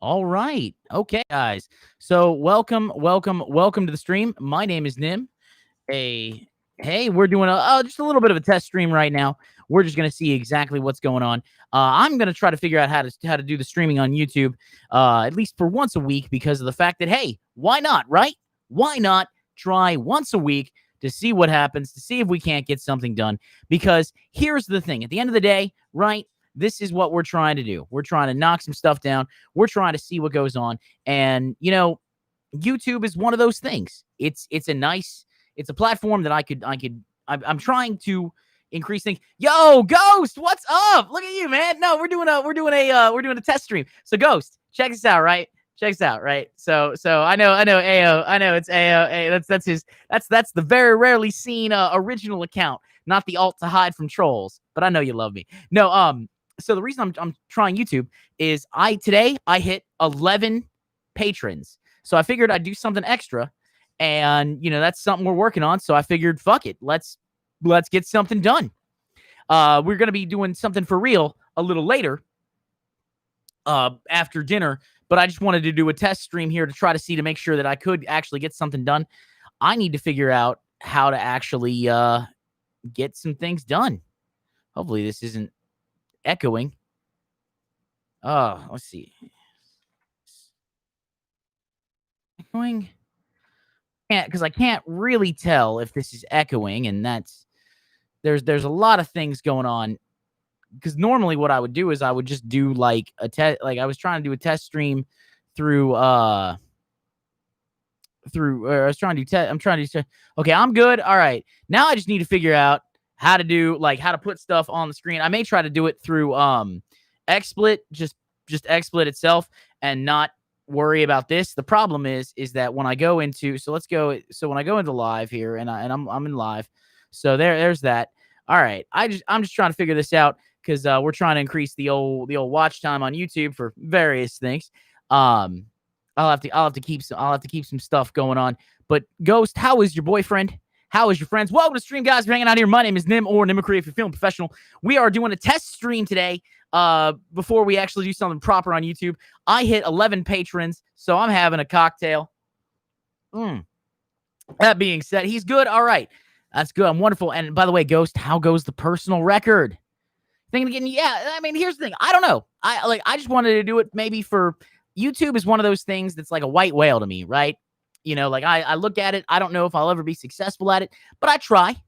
All right. Okay, guys. So welcome to the stream. My name is Nim. A Hey, we're doing just a little bit of a test stream right now. We're just gonna see exactly what's going on. I'm gonna try to figure out how to do the streaming on YouTube, at least for once a week, because of the fact that hey, why not, right? Why not try once a week to see what happens, to see if we can't get something done? Because here's the thing: at the end of the day, right? This is what we're trying to do. We're trying to knock some stuff down. We're trying to see what goes on, and YouTube is one of those things. It's a platform that I'm trying to increase things. Yo, Ghost, what's up? Look at you, man. No, we're doing a test stream. So Ghost, check this out, right? Check this out, right? So I know AO, I know it's AO. That's the very rarely seen original account, not the alt to hide from trolls. But I know you love me. No, so the reason I'm trying YouTube is today I hit 11 patrons. So I figured I'd do something extra, and that's something we're working on. So I figured, fuck it, let's get something done. We're gonna be doing something for real a little later, after dinner. But I just wanted to do a test stream here to try to make sure that I could actually get something done. I need to figure out how to actually get some things done. Hopefully this isn't echoing. Let's see. Echoing? Because I can't really tell if this is echoing, and there's a lot of things going on. Because normally what I would do is I would just do like a test. Like I was trying to do a test stream through I was trying to do I'm trying to do okay, I'm good. All right, now I just need to figure out how to put stuff on the screen. I may try to do it through XSplit, just XSplit itself, and not worry about this. The problem is that when I go into when I go into live here, and I'm in live, so there's that. All right, I'm just trying to figure this out, because we're trying to increase the old watch time on YouTube for various things. I'll have to keep some stuff going on. But Ghost, how is your boyfriend? How is your friends? Welcome to the stream, guys. We're hanging out here. My name is Nim, or Nimicry if you're feeling professional. We are doing a test stream today. Before we actually do something proper on YouTube. I hit 11 patrons, so I'm having a cocktail. That being said, he's good. All right. That's good. I'm wonderful. And by the way, Ghost, how goes the personal record? Thinking of getting, yeah, I mean, here's the thing. I don't know. I just wanted to do it maybe for YouTube is one of those things that's like a white whale to me, right? I look at it. I don't know if I'll ever be successful at it, but I try.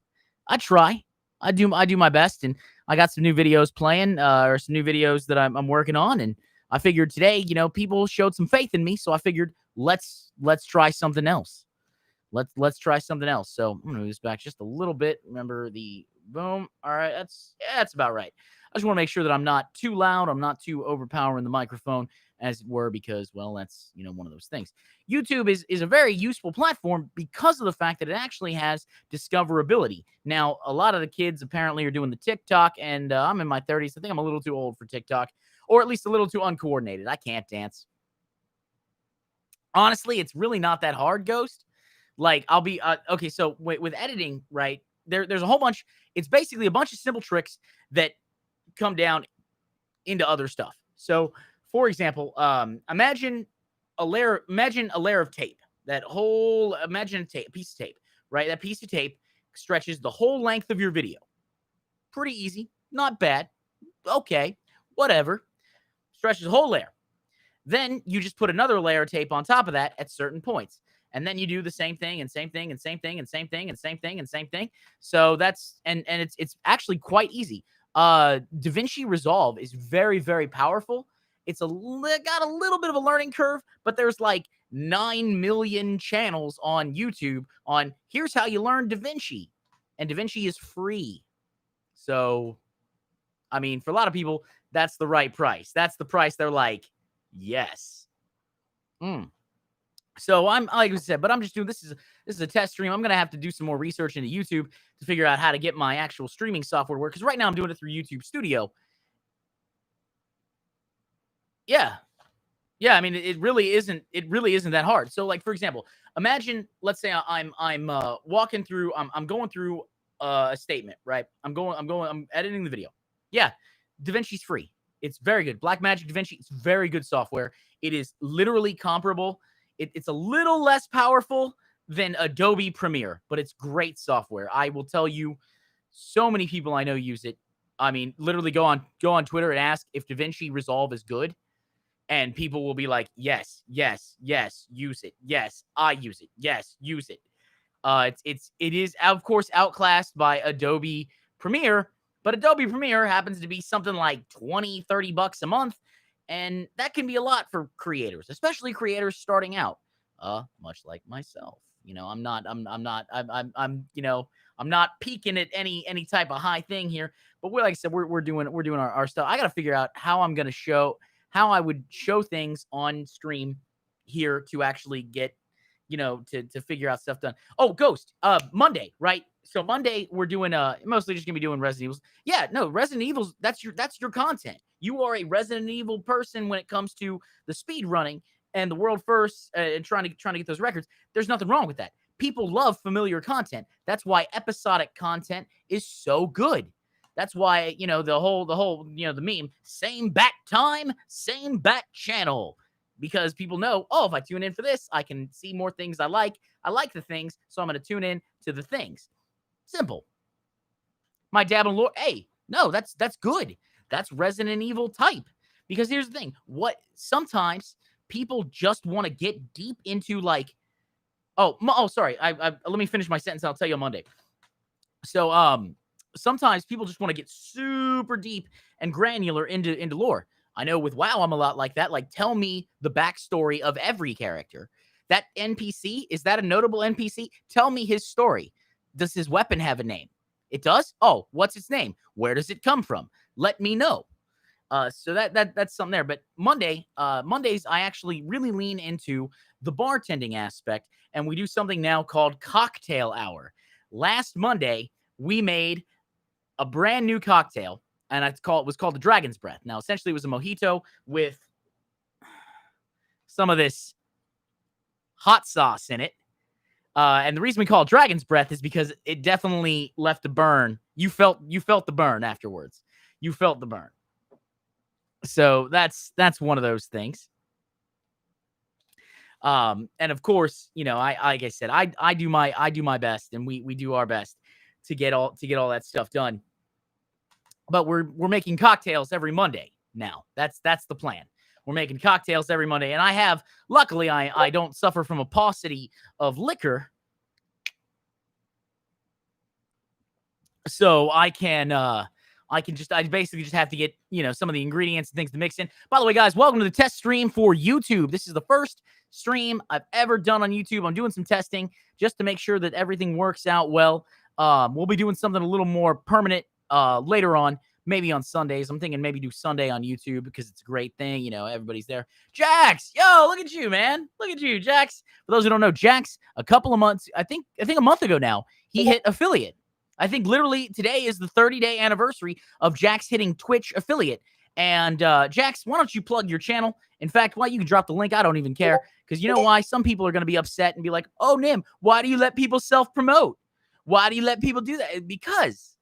I do my best, and I got some new videos playing, or some new videos that I'm working on, and I figured today, people showed some faith in me, so I figured let's try something else. Let's try something else. So I'm gonna move this back just a little bit. Remember the boom. All right, that's about right. I just want to make sure that I'm not too loud. I'm not too overpowering the microphone, as it were, because, well, that's, one of those things. YouTube is a very useful platform because of the fact that it actually has discoverability. Now, a lot of the kids apparently are doing the TikTok, and I'm in my 30s. I think I'm a little too old for TikTok, or at least a little too uncoordinated. I can't dance. Honestly, it's really not that hard, Ghost. Like, I'll be, okay, so with editing, right, there's a whole bunch. It's basically a bunch of simple tricks that come down into other stuff. So, for example, imagine a layer of tape. Imagine a piece of tape, right? That piece of tape stretches the whole length of your video. Pretty easy, not bad. Okay, whatever. Stretches the whole layer. Then you just put another layer of tape on top of that at certain points. And then you do the same thing and same thing and same thing and same thing and same thing and same thing. So that's and it's actually quite easy. DaVinci Resolve is very, very powerful. It's got a little bit of a learning curve, but there's like 9 million channels on YouTube on here's how you learn DaVinci. And DaVinci is free. So, I mean, for a lot of people, that's the right price. That's the price they're like, yes. So I'm, like I said, but I'm just doing, this is a test stream. I'm going to have to do some more research into YouTube to figure out how to get my actual streaming software to work. Because right now I'm doing it through YouTube Studio. Yeah. I mean, it really isn't that hard. So, like, for example, imagine, let's say I'm walking through, I'm going through a statement, right? I'm editing the video. Yeah. DaVinci's free. It's very good. Blackmagic DaVinci, it's very good software. It is literally comparable. It's a little less powerful than Adobe Premiere, but it's great software. I will tell you, so many people I know use it. I mean, literally go on Twitter and ask if DaVinci Resolve is good, and people will be like, yes, yes, yes, use it. Yes, I use it. Yes, use it. It is of course outclassed by Adobe Premiere, but Adobe Premiere happens to be something like 20, $30 a month, and that can be a lot for creators, especially creators starting out. Much like myself. I'm not peaking at any type of high thing here, but like I said, we're doing our stuff. I got to figure out how I would show things on stream here to actually get, to figure out stuff done. Oh, Ghost, Monday, right? So Monday we're doing mostly just gonna be doing Resident Evils. Yeah, no, Resident Evils, that's your content. You are a Resident Evil person when it comes to the speed running and the world first and trying to get those records. There's nothing wrong with that. People love familiar content. That's why episodic content is so good. That's why, the whole, the meme, same bat time, same bat channel. Because people know, if I tune in for this, I can see more things I like. I like the things, so I'm going to tune in to the things. Simple. My dab and lore, hey, no, that's good. That's Resident Evil type. Because here's the thing. Sometimes people just want to get deep into like, sorry. Let me finish my sentence. I'll tell you on Monday. So, sometimes people just want to get super deep and granular into lore. I know with WoW, I'm a lot like that. Like, tell me the backstory of every character. That NPC, is that a notable NPC? Tell me his story. Does his weapon have a name? It does? Oh, what's its name? Where does it come from? Let me know. So that's something there. But Mondays, I actually really lean into the bartending aspect, and we do something now called Cocktail Hour. Last Monday, we made a brand new cocktail, and it was called the Dragon's Breath. Now, essentially, it was a mojito with some of this hot sauce in it. And the reason we call it Dragon's Breath is because it definitely left a burn. You felt the burn afterwards. You felt the burn. So that's one of those things. And of course, I like I said, I do my best, and we do our best to get all that stuff done. But we're making cocktails every Monday now. That's the plan. We're making cocktails every Monday, and luckily I don't suffer from a paucity of liquor, so I basically just have to get, some of the ingredients and things to mix in. By the way, guys, welcome to the test stream for YouTube. This is the first stream I've ever done on YouTube. I'm doing some testing just to make sure that everything works out well. We'll be doing something a little more permanent later on, maybe on Sundays. I'm thinking maybe do Sunday on YouTube because it's a great thing. Everybody's there. Jax, yo, look at you, man. Look at you, Jax. For those who don't know, Jax, a couple of months, I think a month ago now, he hit affiliate. I think literally today is the 30-day anniversary of Jax hitting Twitch affiliate. And Jax, why don't you plug your channel? In fact, why you can drop the link. I don't even care, because you know why? Some people are going to be upset and be like, oh, Nim, why do you let people self-promote? Why do you let people do that? Because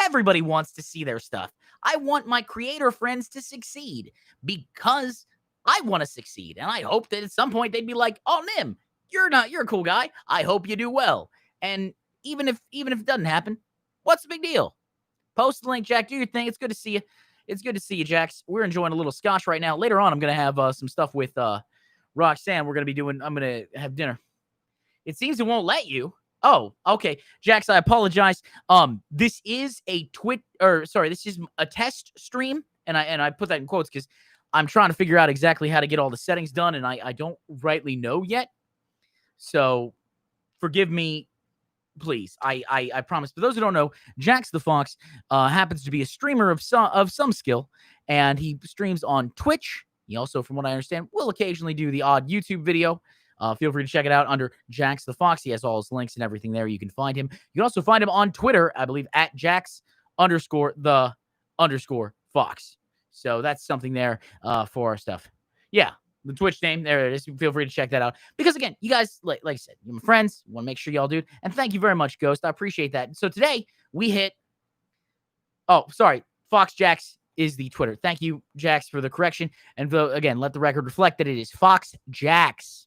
everybody wants to see their stuff. I want my creator friends to succeed because I want to succeed. And I hope that at some point they'd be like, oh, Nim, you're a cool guy. I hope you do well. And even if it doesn't happen, what's the big deal? Post the link, Jack. Do your thing. It's good to see you. It's good to see you, Jax. We're enjoying a little scotch right now. Later on, I'm going to have some stuff with Roxanne. I'm going to have dinner. It seems it won't let you. Oh, okay. Jax, I apologize. This is this is a test stream, and I put that in quotes because I'm trying to figure out exactly how to get all the settings done, and I don't rightly know yet. So forgive me, please. I promise. For those who don't know, Jax the Fox happens to be a streamer of some skill, and he streams on Twitch. He also, from what I understand, will occasionally do the odd YouTube video. Feel free to check it out under Jax the Fox. He has all his links and everything there. You can find him. You can also find him on Twitter, I believe, at Jax_the_Fox. So that's something there for our stuff. Yeah, the Twitch name, there it is. Feel free to check that out. Because, again, you guys, like I said, you're my friends. Want to make sure y'all do. And thank you very much, Ghost. I appreciate that. So today, we hit... Oh, sorry. Fox Jax is the Twitter. Thank you, Jax, for the correction. And again, let the record reflect that it is Fox Jax.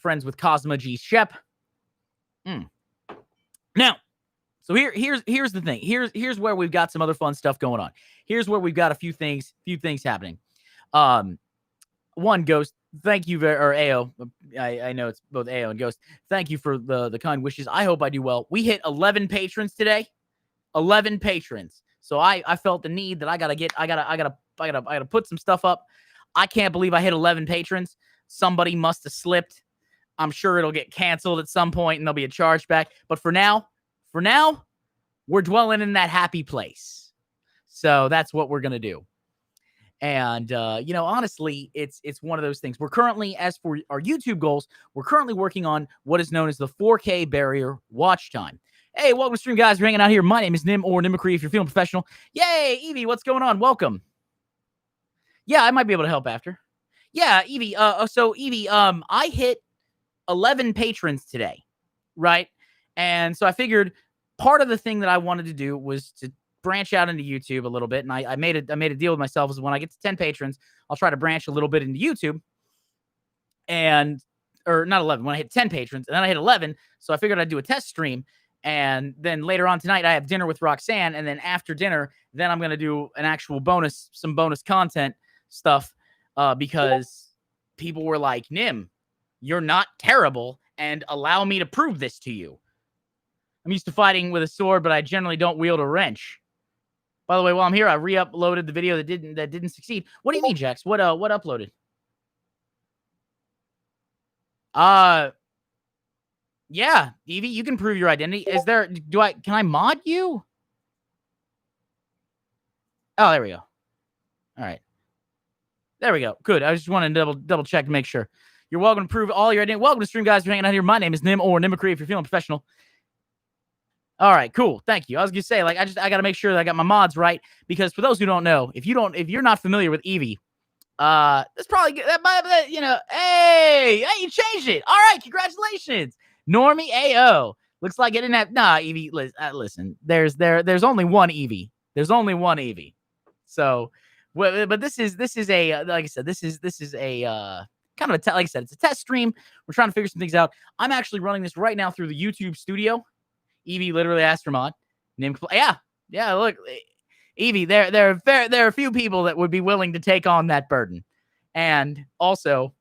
Friends with Cosmo G. Shep. Now, so here's the thing. Here's where we've got some other fun stuff going on. Here's where we've got a few things happening. One, Ghost, thank you, or AO. I know it's both AO and Ghost. Thank you for the kind wishes. I hope I do well. We hit 11 patrons today. 11 patrons. So I felt the need that I gotta put some stuff up. I can't believe I hit 11 patrons. Somebody must have slipped. I'm sure it'll get canceled at some point and there'll be a chargeback. But for now, we're dwelling in that happy place. So that's what we're gonna do. And honestly, it's one of those things. We're currently, as for our YouTube goals, we're currently working on what is known as the 4K barrier watch time. Hey, welcome to stream, guys. We're hanging out here. My name is Nim, or Nimicree if you're feeling professional. Yay, Evie, what's going on? Welcome. Yeah, I might be able to help after. Yeah, Evie. So Evie, I hit 11 patrons today, right? And so I figured part of the thing that I wanted to do was to branch out into YouTube a little bit, and I made a deal with myself is when I get to 10 patrons, I'll try to branch a little bit into YouTube, or not 11, when I hit 10 patrons, and then I hit 11, so I figured I'd do a test stream, and then later on tonight, I have dinner with Roxanne, and then after dinner, then I'm going to do an actual some bonus content stuff, because people were like, Nim, you're not terrible, and allow me to prove this to you. I'm used to fighting with a sword, but I generally don't wield a wrench. By the way, while I'm here, I re-uploaded the video that didn't succeed. What do you mean, Jax? What uploaded? Yeah, Evie, you can prove your identity. Can I mod you? Oh, there we go. All right. There we go. Good. I just wanted to double check to make sure. You're welcome to prove all your identity. Welcome to stream, guys. We're hanging out here. My name is Nim, or Nimicree if you're feeling professional. All right, cool. Thank you. I was gonna say, I got to make sure that I got my mods right, because for those who don't know, if you're not familiar with Evie, that's probably good. Hey, you changed it. All right, congratulations, Normie AO. Looks like it didn't have Evie. Listen, there's only one Evie. There's only one Evie. So, but this is a like I said, this is a kind of like I said, it's a test stream. We're trying to figure some things out. I'm actually running this right now through the YouTube studio. Evie literally asked for mod. Yeah. Look, Evie, there are a few people that would be willing to take on that burden, and also,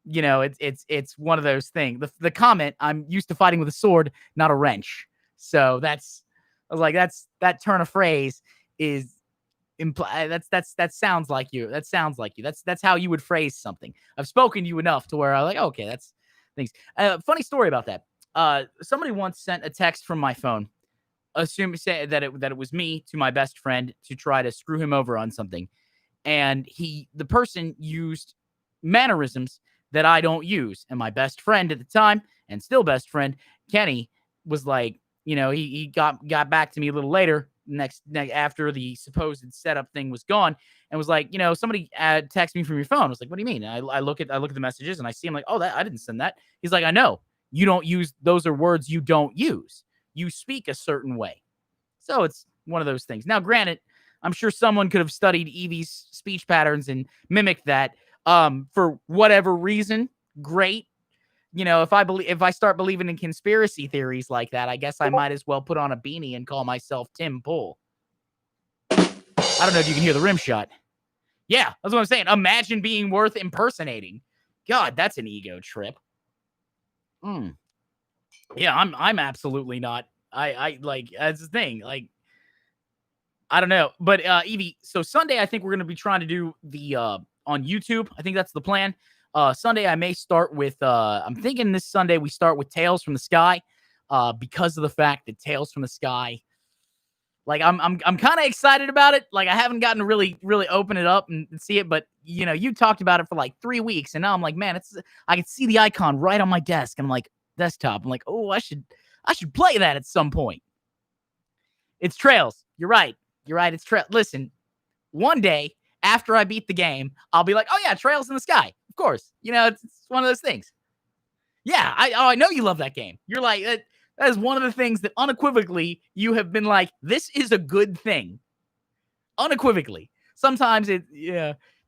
it's one of those things. The comment, I'm used to fighting with a sword, not a wrench. So I was like, that turn of phrase is that sounds like you. That sounds like you. That's how you would phrase something. I've spoken to you enough to where I'm like, okay, that's things. Funny story about that. Somebody once sent a text from my phone, say that it was me to my best friend to try to screw him over on something, and the person used mannerisms that I don't use, and my best friend at the time, and still best friend, Kenny, was like, he got back to me a little later, after the supposed setup thing was gone, and was like, somebody texted me from your phone. I was like, what do you mean? I look at the messages, and I see him like, oh, that I didn't send that. He's like, I know. You don't use, those are words you don't use. You speak a certain way. So it's one of those things. Now, granted, I'm sure someone could have studied Evie's speech patterns and mimicked that for whatever reason. Great. If I start believing in conspiracy theories like that, I guess I might as well put on a beanie and call myself Tim Pool. I don't know if you can hear the rim shot. Yeah, that's what I'm saying. Imagine being worth impersonating. God, that's an ego trip. Yeah, I'm absolutely not. I like, that's the thing. Like, I don't know. But Evie, so Sunday I think we're gonna be trying to do the on YouTube. I think that's the plan. Sunday I may start with I'm thinking this Sunday we start with Tales from the Sky. Because of the fact that Tales from the Sky, like I'm kind of excited about it. Like, I haven't gotten to really open it up and see it, but you talked about it for like 3 weeks, and now I'm like, man, I can see the icon right on my desk, and I'm like, desktop. I'm like, oh, I should play that at some point. It's Trails. You're right. It's Trails. Listen, one day after I beat the game, I'll be like, oh yeah, Trails in the Sky. Of course. It's one of those things. Yeah, I know you love that game. You're like, that is one of the things that unequivocally you have been like, this is a good thing. unequivocally. Sometimes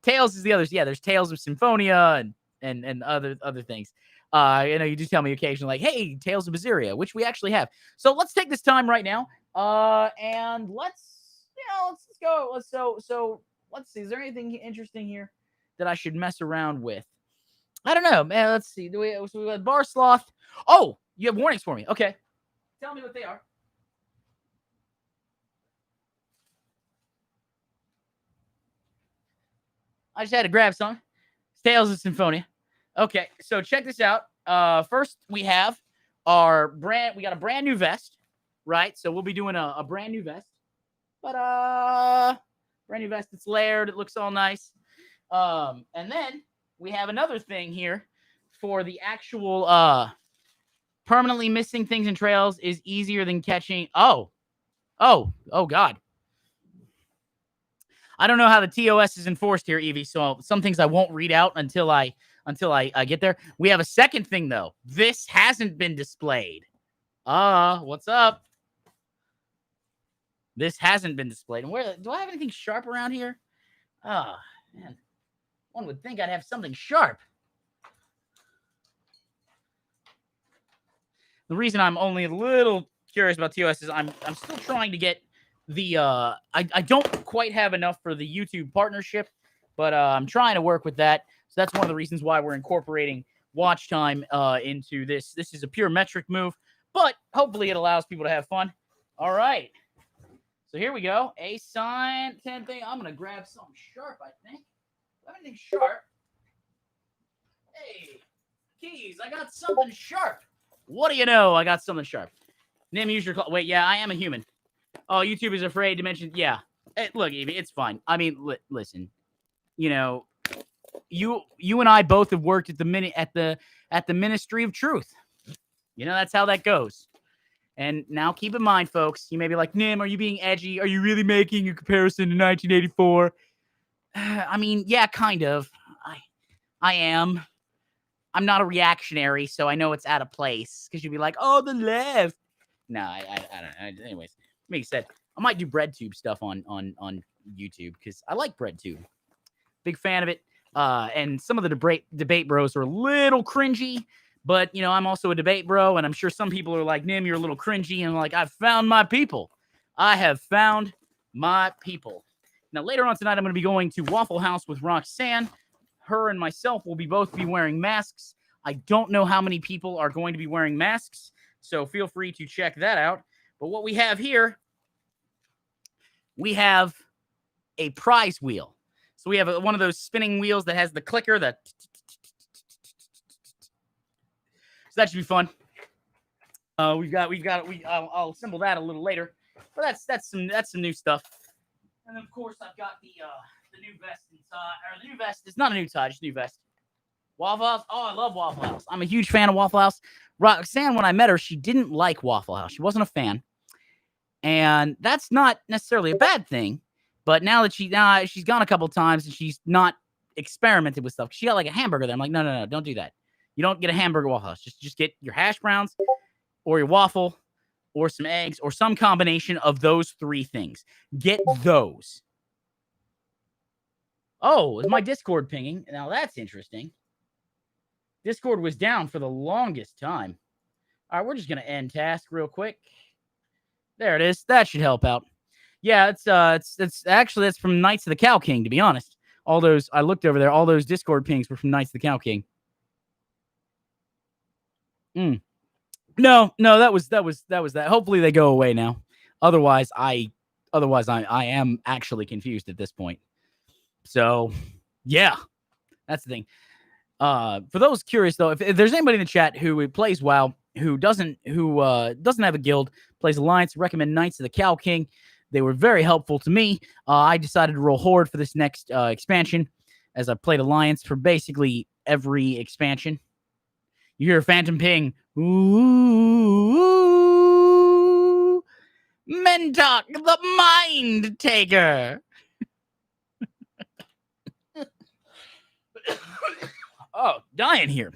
Tales is the others. Yeah, there's Tales of Symphonia and other things. You do tell me occasionally, like, hey, Tales of Berseria, which we actually have. So let's take this time right now, and let's go. Let's see. Is there anything interesting here that I should mess around with? I don't know, man. Let's see. We got Bar Sloth. Oh, you have warnings for me. Okay, tell me what they are. I just had to grab some. Tales of Symphonia. Okay, so check this out. First, we have we got a brand new vest, right? So we'll be doing a brand new vest. But brand new vest, it's layered, it looks all nice. And then we have another thing here for the actual permanently missing things in trails is easier than catching. Oh God. I don't know how the TOS is enforced here, Evie. So some things I won't read out until I get there. We have a second thing though. This hasn't been displayed. What's up? This hasn't been displayed. And where do I have anything sharp around here? Oh, man. One would think I'd have something sharp. The reason I'm only a little curious about TOS is I'm still trying to get the I don't quite have enough for the YouTube partnership, but I'm trying to work with that. So that's one of the reasons why we're incorporating watch time into this. This is a pure metric move, but hopefully it allows people to have fun. All right. So here we go. A sign 10 thing. I'm gonna grab something sharp, I think. Anything sharp? Hey, keys, I got something sharp. What do you know? I got something sharp. Nim, use your wait, yeah, I am a human. Oh, YouTube is afraid to mention. Yeah. Hey, look, Evie, it's fine. I mean, listen. You know, you and I both have worked at the Ministry of Truth. You know, that's how that goes. And now keep in mind, folks, you may be like, Nim, are you being edgy? Are you really making a comparison to 1984? I mean, yeah, kind of. I am. I'm not a reactionary, so I know it's out of place. Because you'd be like, oh, the left. No, I don't know. Anyways, like I said, I might do BreadTube stuff on YouTube because I like BreadTube. Big fan of it. And some of the debate bros are a little cringy, but you know, I'm also a debate bro, and I'm sure some people are like, Nim, you're a little cringy, and I'm like, I've found my people. I have found my people. Now, later on tonight, I'm going to be going to Waffle House with Roxanne. Her and myself will both be wearing masks. I don't know how many people are going to be wearing masks, so feel free to check that out. But what we have here, we have a prize wheel. So we have one of those spinning wheels that has the clicker. So that should be fun. I'll assemble that a little later. But that's some new stuff. And then, of course, I've got the new vest inside. Or the new vest. It's not a new tie, just a new vest. Waffle House. Oh, I love Waffle House. I'm a huge fan of Waffle House. Roxanne, when I met her, she didn't like Waffle House. She wasn't a fan. And that's not necessarily a bad thing. But now that she's gone a couple times and she's not experimented with stuff. She got like a hamburger there. I'm like, no, don't do that. You don't get a hamburger Waffle House. Just get your hash browns or your waffle or some eggs or some combination of those three things. Get those. Oh, is my Discord pinging? Now that's interesting. Discord was down for the longest time. All right, we're just going to end task real quick. There it is. That should help out. Yeah, it's actually, that's from Knights of the Cow King, to be honest. All those, I looked over there, all those Discord pings were from Knights of the Cow King. No, that was that. Hopefully they go away now. Otherwise I am actually confused at this point. So, yeah. That's the thing. For those curious though, if there's anybody in the chat who plays WoW, who doesn't have a guild, plays Alliance, recommend Knights of the Cow King. They were very helpful to me. I decided to roll Horde for this next expansion, as I played Alliance for basically every expansion. You hear a phantom ping. Ooh, Mentok, the Mind Taker. Oh, dying here.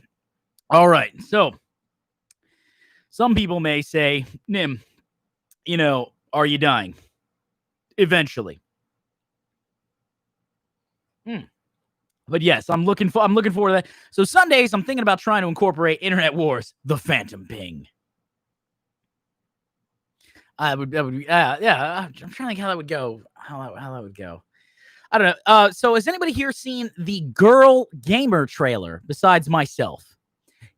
All right, so some people may say, Nim, are you dying? Eventually. But yes, I'm looking forward to that. So Sundays, I'm thinking about trying to incorporate Internet Wars, the Phantom Ping. I would, yeah. I'm trying to think how that would go. How that would go. I don't know. So has anybody here seen the Girl Gamer trailer besides myself?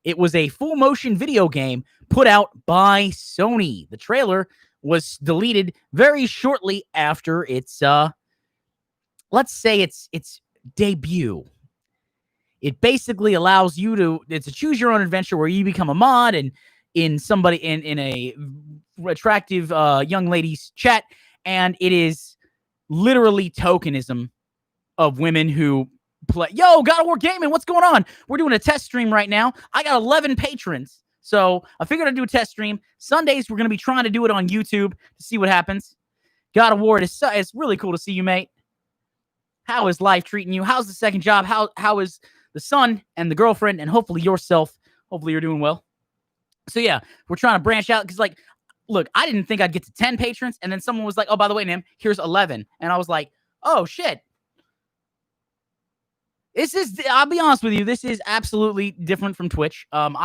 It was a full motion video game put out by Sony. The trailer was deleted very shortly after its let's say its debut. It basically allows you to it's a choose your own adventure where you become a mod and in a attractive young lady's chat, and it is literally tokenism of women who play. Yo, God of War Gaming, what's going on? We're doing a test stream right now. I got 11 patrons, so I figured I'd do a test stream. Sundays, we're going to be trying to do it on YouTube to see what happens. God of War, it's really cool to see you, mate. How is life treating you? How's the second job? How is the son and the girlfriend and hopefully yourself? Hopefully you're doing well. So yeah, we're trying to branch out because like, look, I didn't think I'd get to 10 patrons, and then someone was like, "Oh, by the way, Nim, here's 11," and I was like, "Oh shit." I'll be honest with you, this is absolutely different from Twitch. And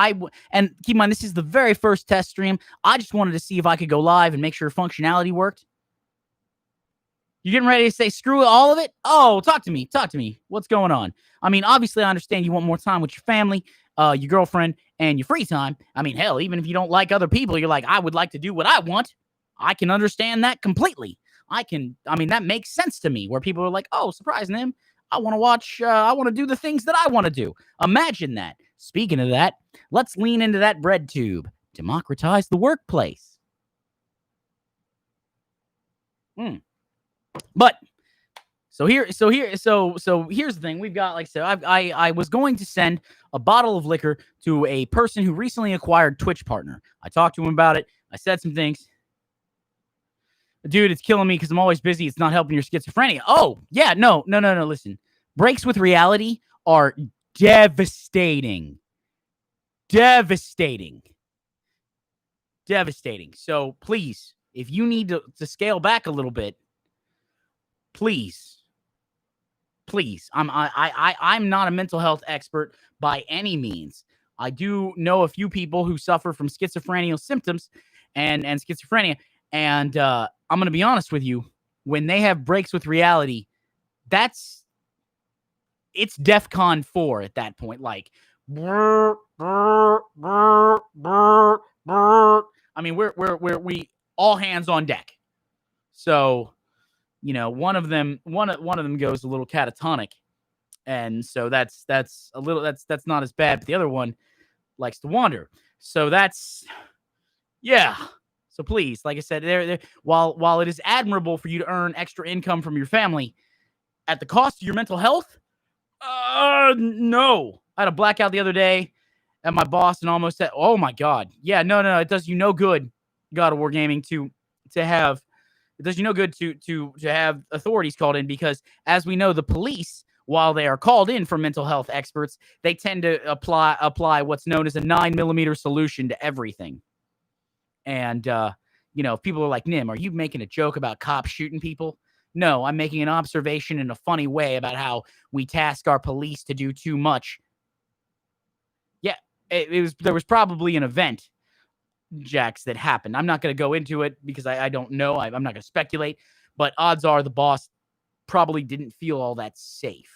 keep in mind, this is the very first test stream. I just wanted to see if I could go live and make sure functionality worked. You getting ready to say screw all of it? Oh, talk to me. What's going on? I mean, obviously, I understand you want more time with your family, your girlfriend, and your free time. I mean, hell, even if you don't like other people, you're like, I would like to do what I want. I can understand that completely. That makes sense to me, where people are like, oh, surprising him. I want to watch, I want to do the things that I want to do. Imagine that. Speaking of that, let's lean into that bread tube. Democratize the workplace. But so here's the thing. We've got, like I said, I was going to send a bottle of liquor to a person who recently acquired Twitch partner. I talked to him about it. I said some things. Dude, it's killing me because I'm always busy. It's not helping your schizophrenia. Oh, yeah, no. Listen, breaks with reality are devastating. Devastating. So please, if you need to scale back a little bit, please. I'm not a mental health expert by any means. I do know a few people who suffer from schizophrenic symptoms and schizophrenia. And I'm going to be honest with you, when they have breaks with reality, it's DEFCON 4 at that point. Like, I mean, we all hands on deck. So, you know, one of them goes a little catatonic, and so that's not as bad. But the other one likes to wander. So yeah. So please, like I said, while it is admirable for you to earn extra income from your family, at the cost of your mental health, no. I had a blackout the other day at my boss and almost said, "Oh my God, yeah, no, it does you no good, God of War Gaming, to have." It does you no good to have authorities called in, because, as we know, the police, while they are called in for mental health experts, they tend to apply what's known as a 9mm solution to everything. And if people are like, Nim, are you making a joke about cops shooting people? No, I'm making an observation in a funny way about how we task our police to do too much. Yeah, there was probably an event, Jax, that happened. I'm not going to go into it because I don't know. I'm not going to speculate, but odds are the boss probably didn't feel all that safe.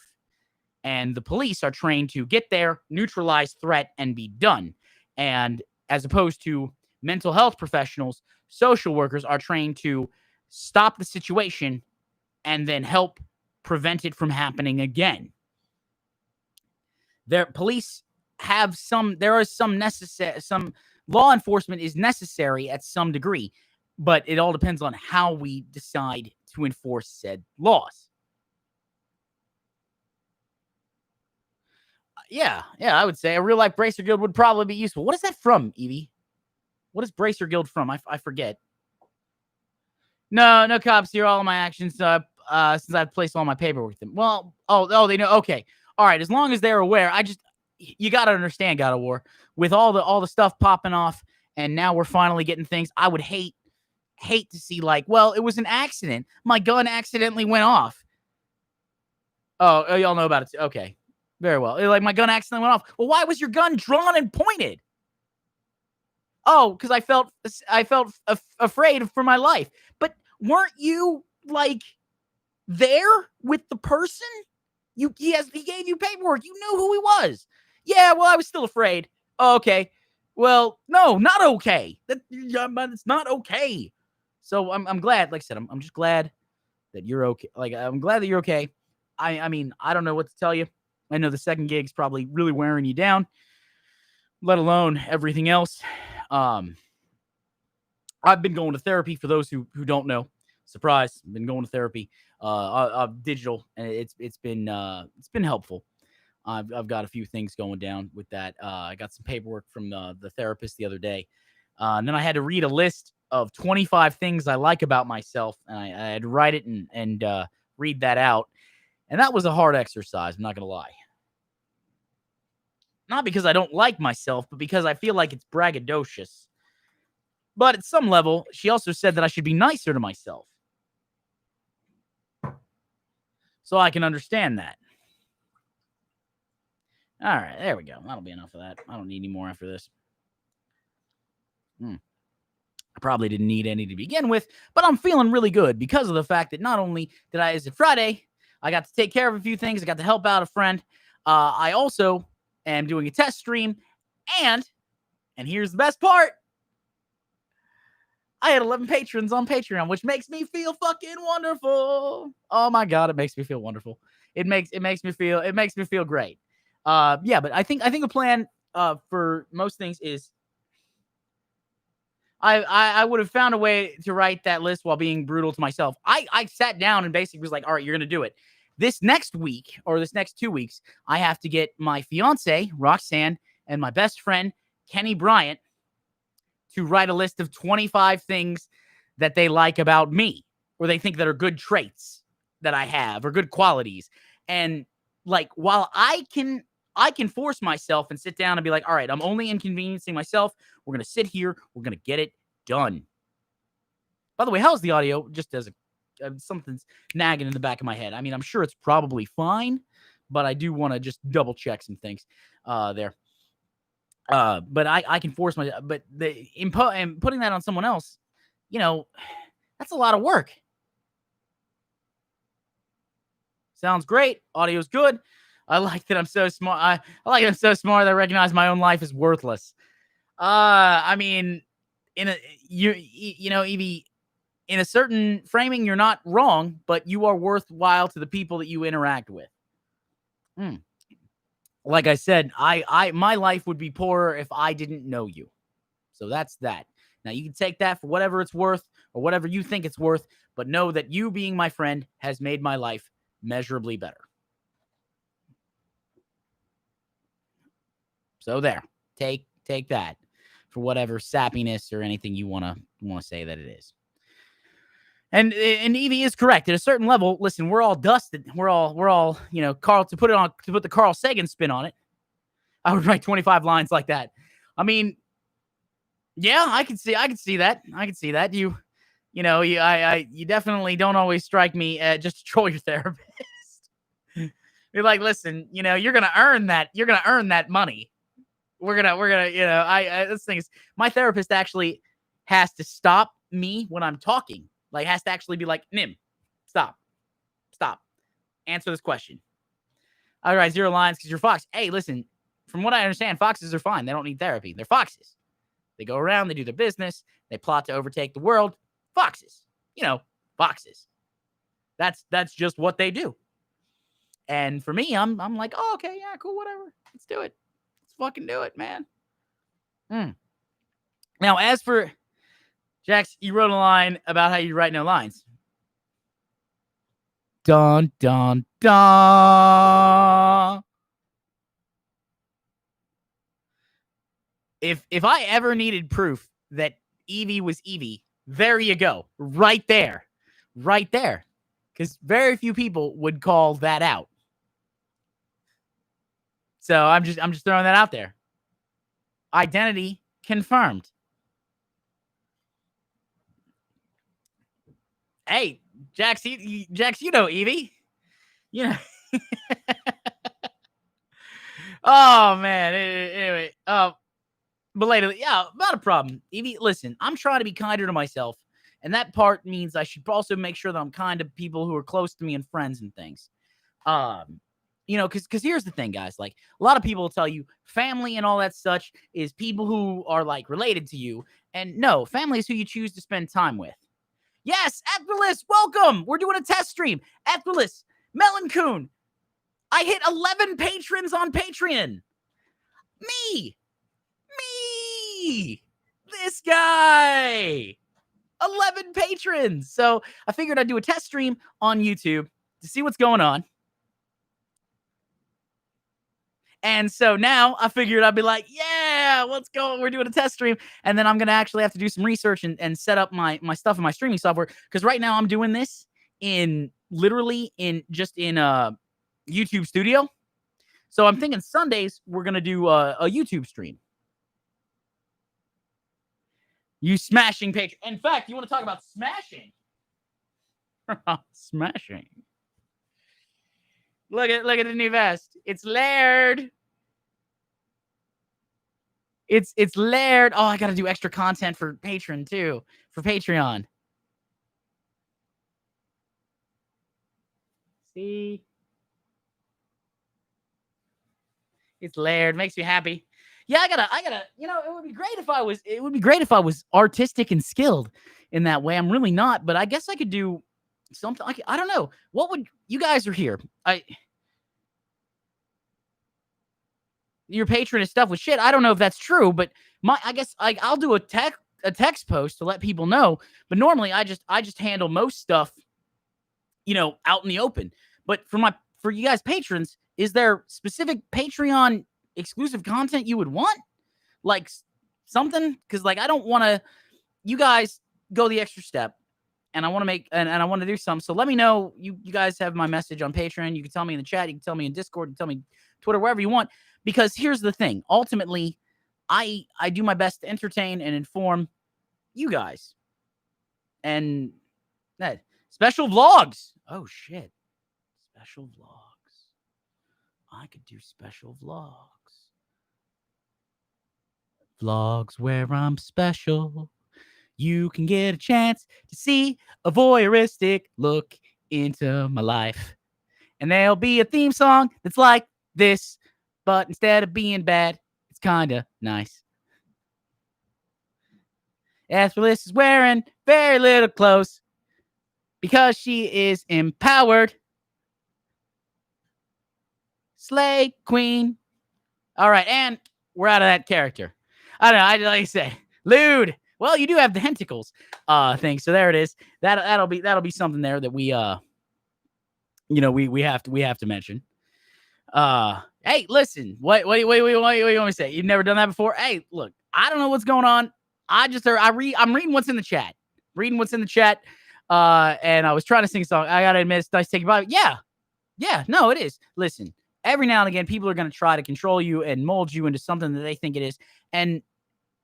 And the police are trained to get there, neutralize threat, and be done. And as opposed to mental health professionals, social workers are trained to stop the situation and then help prevent it from happening again. Police have some law enforcement is necessary at some degree, but it all depends on how we decide to enforce said laws. Yeah, I would say a real life Bracer Guild would probably be useful. What is that from, Evie? What is Bracer Guild from? I forget. No cops hear all of my actions since I've placed all my paperwork with them. Well, they know. Okay, all right. As long as they're aware, you got to understand, God of War, with all the stuff popping off, and now we're finally getting things. I would hate to see, like, well, it was an accident. My gun accidentally went off. Oh, y'all know about it too. Okay. Very well. Like my gun accidentally went off. Well, why was your gun drawn and pointed? Oh, because I felt afraid for my life. But weren't you like there with the person? He gave you paperwork. You knew who he was. Yeah, well, I was still afraid. Oh, okay. Well, no, not okay. It's not okay. So I'm glad. Like I said, I'm just glad that you're okay. Like I'm glad that you're okay. I mean, I don't know what to tell you. I know the second gig's probably really wearing you down, let alone everything else. I've been going to therapy. For those who don't know, surprise, I've been going to therapy, digital, and it's been helpful. I've got a few things going down with that. I got some paperwork from the therapist the other day, and then I had to read a list of 25 things I like about myself, and I had to write it and read that out, and that was a hard exercise. I'm not gonna lie. Not because I don't like myself, but because I feel like it's braggadocious. But at some level, she also said that I should be nicer to myself. So I can understand that. All right, there we go. That'll be enough of that. I don't need any more after this. I probably didn't need any to begin with, but I'm feeling really good because of the fact that not only did is it Friday, I got to take care of a few things. I got to help out a friend. I also am doing a test stream, and here's the best part. I had 11 patrons on Patreon, which makes me feel fucking wonderful. Oh my God, it makes me feel wonderful. It makes me feel great. Yeah, but I think the plan for most things is I would have found a way to write that list while being brutal to myself. I sat down and basically was like, all right, you're gonna do it. This next week or this next 2 weeks, I have to get my fiance, Roxanne, and my best friend, Kenny Bryant, to write a list of 25 things that they like about me or they think that are good traits that I have or good qualities. And like, while I can force myself and sit down and be like, all right, I'm only inconveniencing myself. We're going to sit here. We're going to get it done. By the way, how's the audio? Just as something's nagging in the back of my head. I mean, I'm sure it's probably fine, but I do want to just double check some things there. But I can force myself, but and putting that on someone else, that's a lot of work. Sounds great. Audio's good. I like that I'm so smart. I like that I'm so smart that I recognize my own life is worthless. I mean, you know, Evie, in a certain framing, you're not wrong, but you are worthwhile to the people that you interact with. Like I said, my life would be poorer if I didn't know you. So that's that. Now you can take that for whatever it's worth or whatever you think it's worth, but know that you being my friend has made my life measurably better. So there, take that for whatever sappiness or anything you want to say that it is. And Evie is correct at a certain level. Listen, we're all dusted. We're all Carl, to put the Carl Sagan spin on it. I would write 25 lines like that. I mean, yeah, I can see that. I can see that. You definitely don't always strike me just to troll your therapist. You're like, listen, you're gonna earn that. You're gonna earn that money. We're gonna, this thing is, my therapist actually has to stop me when I'm talking. Like, has to actually be like, Nim, stop, answer this question. All right, 0 lines because you're Fox. Hey, listen, from what I understand, foxes are fine. They don't need therapy. They're foxes. They go around, they do their business, they plot to overtake the world. Foxes, foxes. That's just what they do. And for me, I'm like, oh, okay, yeah, cool, whatever. Let's do it. Let's fucking do it, man. Now, as for Jax, you wrote a line about how you write no lines. Dun, dun, dun. If I ever needed proof that Evie was Evie, there you go. Right there. Because very few people would call that out. So I'm just throwing that out there. Identity confirmed. Hey, Jax, you know Evie. Oh man. Anyway, belatedly, yeah, not a problem. Evie, listen, I'm trying to be kinder to myself, and that part means I should also make sure that I'm kind to people who are close to me and friends and things. Because here's the thing, guys. Like a lot of people will tell you, family and all that such is people who are like related to you, and no, family is who you choose to spend time with. Yes, Ethrilus, welcome. We're doing a test stream. Ethrilus, Melancoon. I hit 11 patrons on Patreon. Me. This guy. 11 patrons. So I figured I'd do a test stream on YouTube to see what's going on. And so now I figured I'd be like, yeah, let's go. We're doing a test stream. And then I'm going to actually have to do some research and set up my stuff in my streaming software. Because right now I'm doing this in YouTube Studio. So I'm thinking Sundays we're going to do a YouTube stream. You smashing page. In fact, you want to talk about smashing? Smashing. Look at the new vest. It's layered. It's layered. Oh, I got to do extra content for Patreon too. For Patreon. See? It's layered. Makes me happy. Yeah, I gotta, it would be great if I was artistic and skilled in that way. I'm really not, but I guess I could do something. I don't know. What would, you guys are here. Your patron and stuff with shit. I don't know if that's true, but I guess I'll do a text post to let people know. But normally I just handle most stuff, out in the open. But for you guys patrons, is there specific Patreon exclusive content you would want? Like something? Because I don't want to, you guys go the extra step, and I want to make, and I want to do something. So let me know. You guys have my message on Patreon. You can tell me in the chat. You can tell me in Discord. You can tell me Twitter, wherever you want. Because here's the thing. Ultimately, I do my best to entertain and inform you guys. And that special vlogs. Oh shit. Special vlogs. I could do special vlogs. Vlogs where I'm special. You can get a chance to see a voyeuristic look into my life. And there'll be a theme song that's like this, but instead of being bad, it's kind of nice. Ethrilus is wearing very little clothes because she is empowered. Slay Queen. All right, and we're out of that character. I don't know. Like I say, lewd. Well, you do have the tentacles thing, so there it is. That'll be something there that we we have to mention. Hey, listen. What do you want me to say? You've never done that before? Hey, look, I don't know what's going on. I'm reading what's in the chat. And I was trying to sing a song. I gotta admit, it's nice to take a bite. Yeah, no, it is. Listen, every now and again, people are gonna try to control you and mold you into something that they think it is. And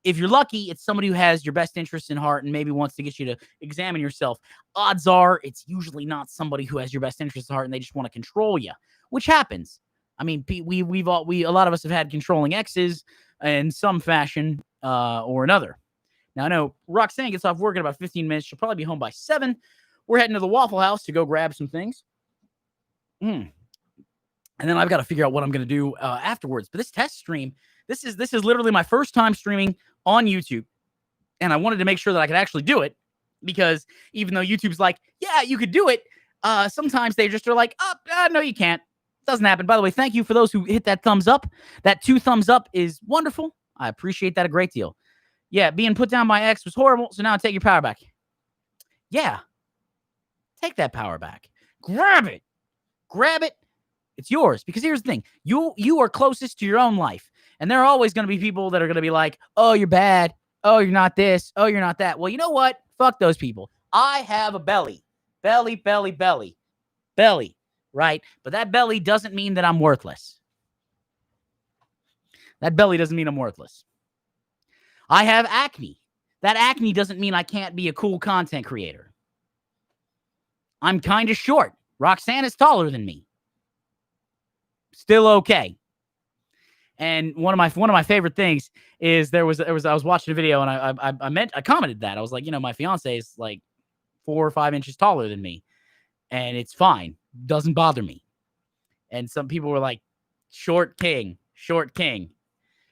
if you're lucky, it's somebody who has your best interest in heart and maybe wants to get you to examine yourself. Odds are it's usually not somebody who has your best interest in heart and they just want to control you, which happens. I mean, a lot of us have had controlling exes in some fashion or another. Now, I know Roxanne gets off work in about 15 minutes. She'll probably be home by 7. We're heading to the Waffle House to go grab some things. And then I've got to figure out what I'm going to do afterwards. But this test stream, this is literally my first time streaming on YouTube. And I wanted to make sure that I could actually do it. Because even though YouTube's like, yeah, you could do it, sometimes they just are like, no, you can't. Doesn't happen. By the way, thank you for those who hit that thumbs up. That 2 thumbs up is wonderful. I appreciate that a great deal. Yeah, being put down by X was horrible, so now take your power back. Yeah. Take that power back. Grab it. It's yours. Because here's the thing. You are closest to your own life. And there are always going to be people that are going to be like, oh, you're bad. Oh, you're not this. Oh, you're not that. Well, you know what? Fuck those people. I have a belly. Belly. Right? But that belly doesn't mean that I'm worthless. That belly doesn't mean I'm worthless. I have acne. That acne doesn't mean I can't be a cool content creator. I'm kind of short. Roxanne is taller than me. Still okay. And one of my favorite things is I was watching a video and I commented that. I was like, my fiance is like 4 or 5 inches taller than me, and it's fine. Doesn't bother me. And some people were like, short king.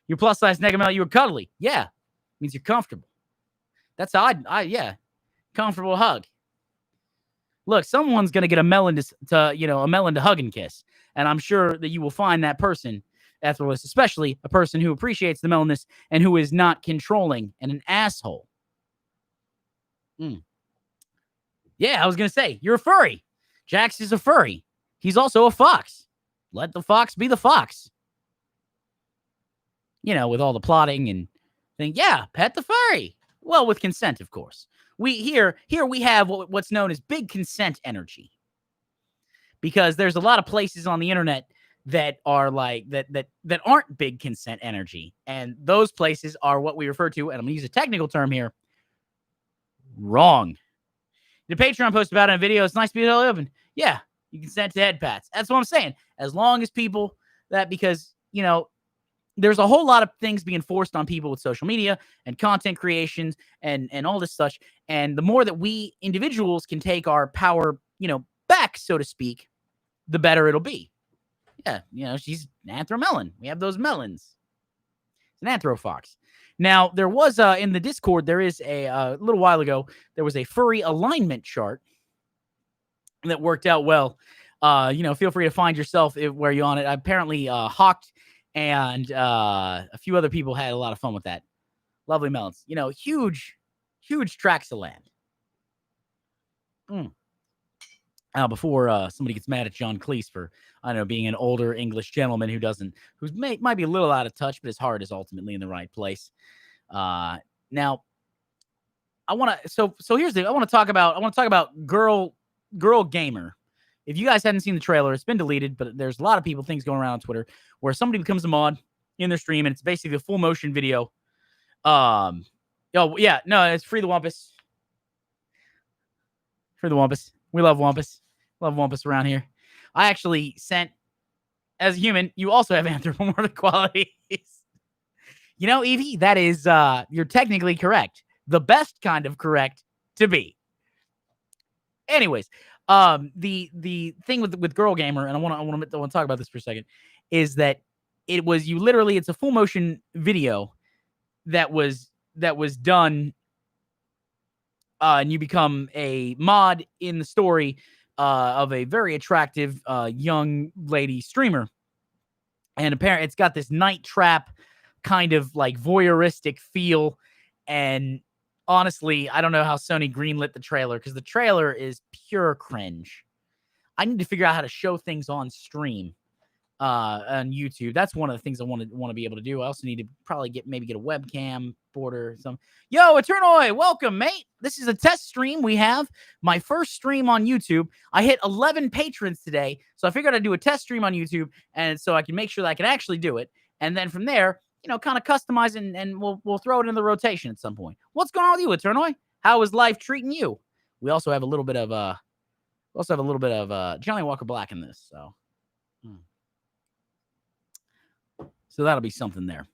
You're plus size, nega male, you were cuddly. Yeah. Means you're comfortable. That's how comfortable hug. Look, someone's gonna get a melon to hug and kiss. And I'm sure that you will find that person effortless, especially a person who appreciates the melonness and who is not controlling and an asshole. Yeah, I was gonna say, you're a furry. Jax is a furry. He's also a fox. Let the fox be the fox. With all the plotting and think, yeah, pet the furry. Well, with consent, of course. Here we have what's known as big consent energy. Because there's a lot of places on the internet that are like that aren't big consent energy. And those places are what we refer to, and I'm gonna use a technical term here, wrong. The Patreon post about it in a video, it's nice to be totally open. Yeah, you consent to head pats. That's what I'm saying. As long as people because there's a whole lot of things being forced on people with social media and content creations and all this such. And the more that we individuals can take our power, back, so to speak, the better it'll be. Yeah, she's an anthromelon. We have those melons. It's an anthrofox. Now, there was in the Discord, there is a little while ago, there was a furry alignment chart that worked out well. Feel free to find yourself where you're on it. Apparently, Hawked and a few other people had a lot of fun with that. Lovely melons. Huge tracts of land. Now, before somebody gets mad at John Cleese for, I don't know, being an older English gentleman who might be a little out of touch, but his heart is ultimately in the right place. Now, I want to. So here's the thing. I want to talk about Girl Gamer. If you guys hadn't seen the trailer, it's been deleted, but there's a lot of things going around on Twitter where somebody becomes a mod in their stream, and it's basically a full motion video. It's Free the Wampus. Free the Wampus. We love Wampus. Love Wampus around here. I actually sent, as a human, you also have anthropomorphic qualities. Evie, that is, you're technically correct. The best kind of correct to be. Anyways, the thing with Girl Gamer, and I want to talk about this for a second, is that it's a full motion video that was done, and you become a mod in the story of a very attractive young lady streamer. And apparently it's got this night trap kind of like voyeuristic feel. And honestly, I don't know how Sony greenlit the trailer, because the trailer is pure cringe. I need to figure out how to show things on stream on YouTube. That's one of the things I want to be able to do. I also need to probably get a webcam border or something. Yo, Eternoy, welcome, mate. This is a test stream. We have my first stream on YouTube. I hit 11 patrons today, so I figured I'd do a test stream on YouTube, and so I can make sure that I can actually do it. And then from there, kind of customize it, and we'll throw it in the rotation at some point. What's going on with you, Eternoy? How is life treating you? We also have a little bit of Johnny Walker Black in this, so. So that'll be something there.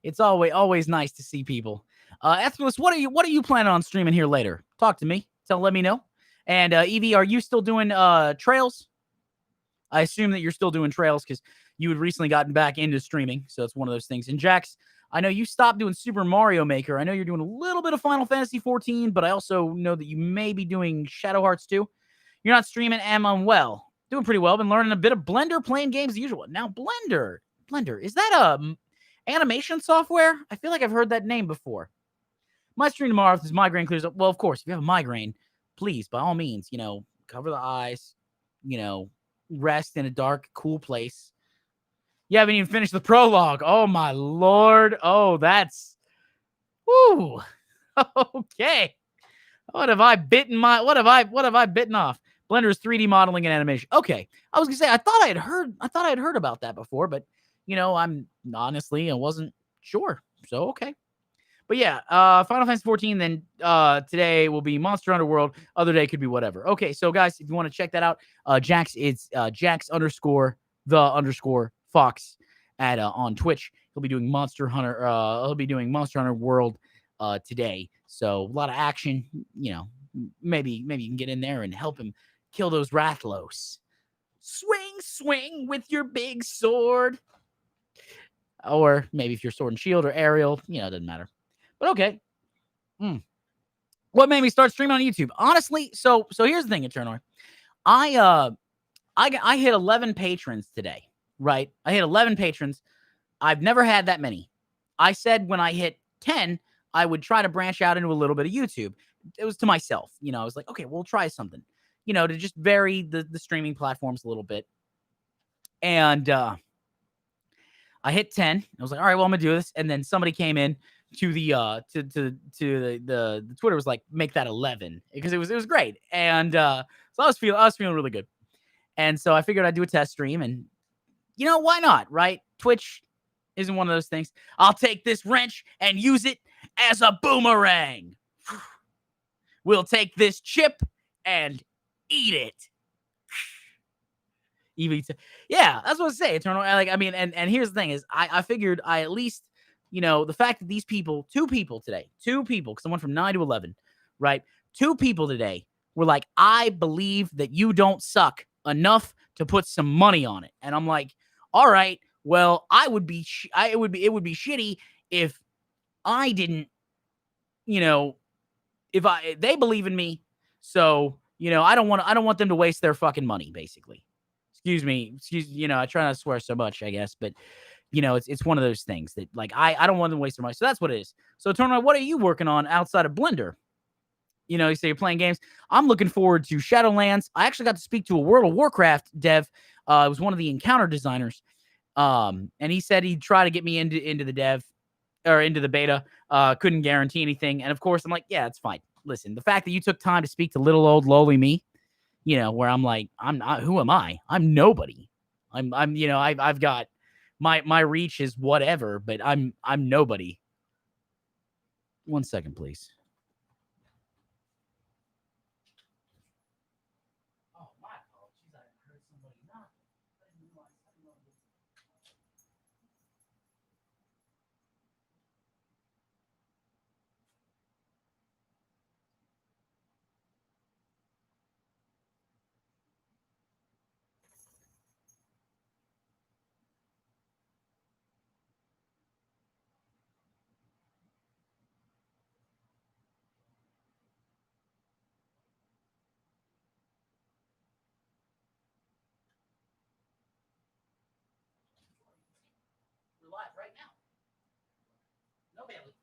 It's always nice to see people. Ethicalist, what are you planning on streaming here later? Talk to me. Let me know. And Evie, are you still doing trails? I assume that you're still doing trails because you had recently gotten back into streaming. So it's one of those things. And Jax, I know you stopped doing Super Mario Maker. I know you're doing a little bit of Final Fantasy 14, but I also know that you may be doing Shadow Hearts too. You're not streaming well. Doing pretty well. Been learning a bit of Blender, playing games as usual. Now, Blender, is that a animation software? I feel like I've heard that name before. My stream tomorrow, if this migraine clears up. Well, of course, if you have a migraine, please, by all means, cover the eyes, rest in a dark, cool place. You haven't even finished the prologue. Oh, my Lord. Oh, that's... Woo. Okay. What have I bitten off? Blender's 3D modeling and animation. Okay. I was going to say, I thought I had heard about that before, but, I wasn't sure. So, okay. But yeah, Final Fantasy 14, then today will be Monster Hunter World. Other day could be whatever. Okay, so guys, if you want to check that out, Jax, it's Jax_. _Fox at on Twitch. He'll be doing Monster Hunter. He'll be doing Monster Hunter World today. So a lot of action. Maybe you can get in there and help him kill those Rathlos. Swing with your big sword. Or maybe if you're Sword and Shield or Aerial, it doesn't matter. But okay. What made me start streaming on YouTube? Honestly, so here's the thing, Eternal. I hit 11 patrons today, right? I hit 11 patrons. I've never had that many. I said when I hit 10, I would try to branch out into a little bit of YouTube. It was to myself. I was like, okay, we'll try something, to just vary the streaming platforms a little bit. And I hit 10. I was like, all right, well, I'm gonna do this. And then somebody came in to the the Twitter was like, make that 11 because it was great. And so I was feeling really good. And so I figured I'd do a test stream, and why not, right? Twitch isn't one of those things. I'll take this wrench and use it as a boomerang. We'll take this chip and eat it. Yeah, that's what I say. Eternal. Like, I mean, and here's the thing is, I figured I at least, the fact that these people, two people, because I went from 9 to 11, right? 2 people today were like, I believe that you don't suck enough to put some money on it, and I'm like, all right, well, it would be shitty if I didn't, if they believe in me, so I don't want them to waste their fucking money, basically. Excuse me, I try not to swear so much, I guess, but it's one of those things that, like, I don't want them to waste their money. So that's what it is. So Eternal, what are you working on outside of Blender? You say you're playing games. I'm looking forward to Shadowlands. I actually got to speak to a World of Warcraft dev. It was one of the encounter designers. And he said he'd try to get me into the dev or into the beta. Couldn't guarantee anything. And of course, I'm like, yeah, it's fine. Listen, the fact that you took time to speak to little old lowly me, where I'm like, I'm not, who am I? I'm nobody. I've got my reach is whatever, but I'm nobody. 1 second, please. Oh, my apologies. I heard somebody knock. I didn't realize. We're live right now. No Bailey.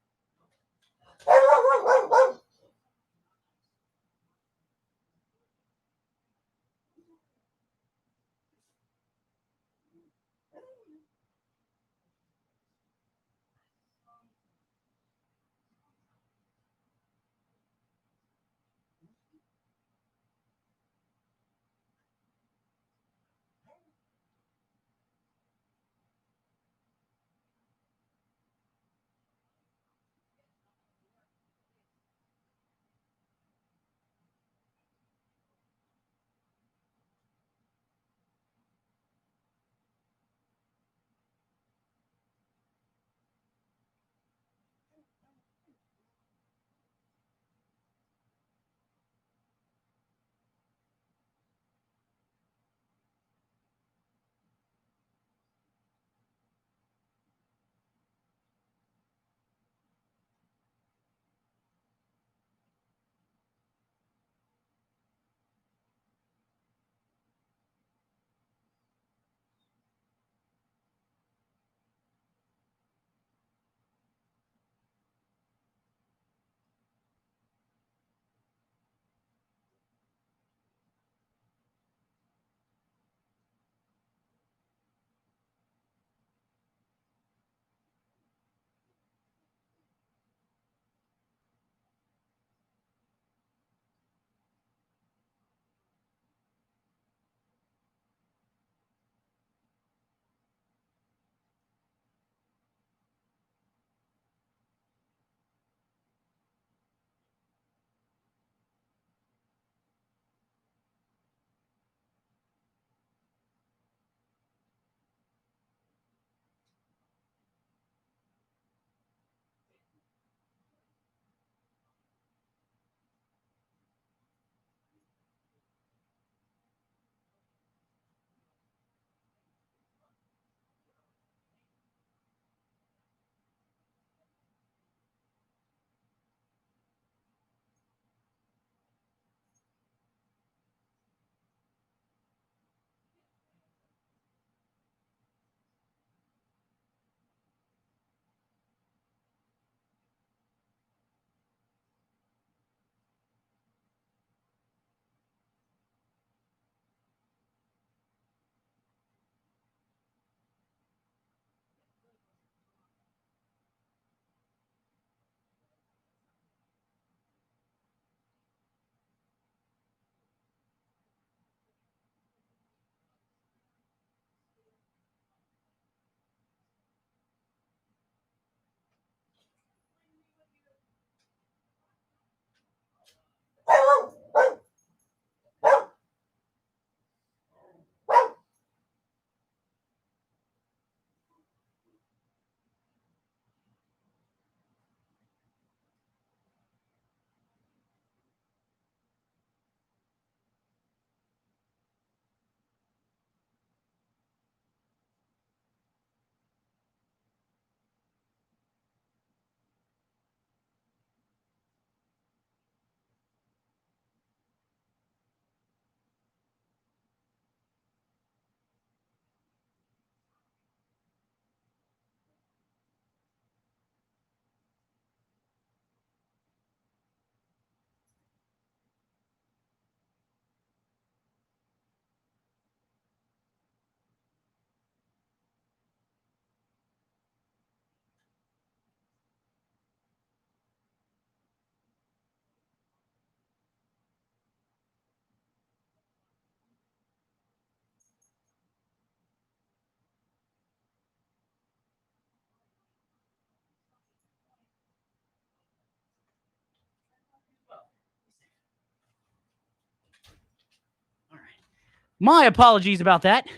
My apologies about that.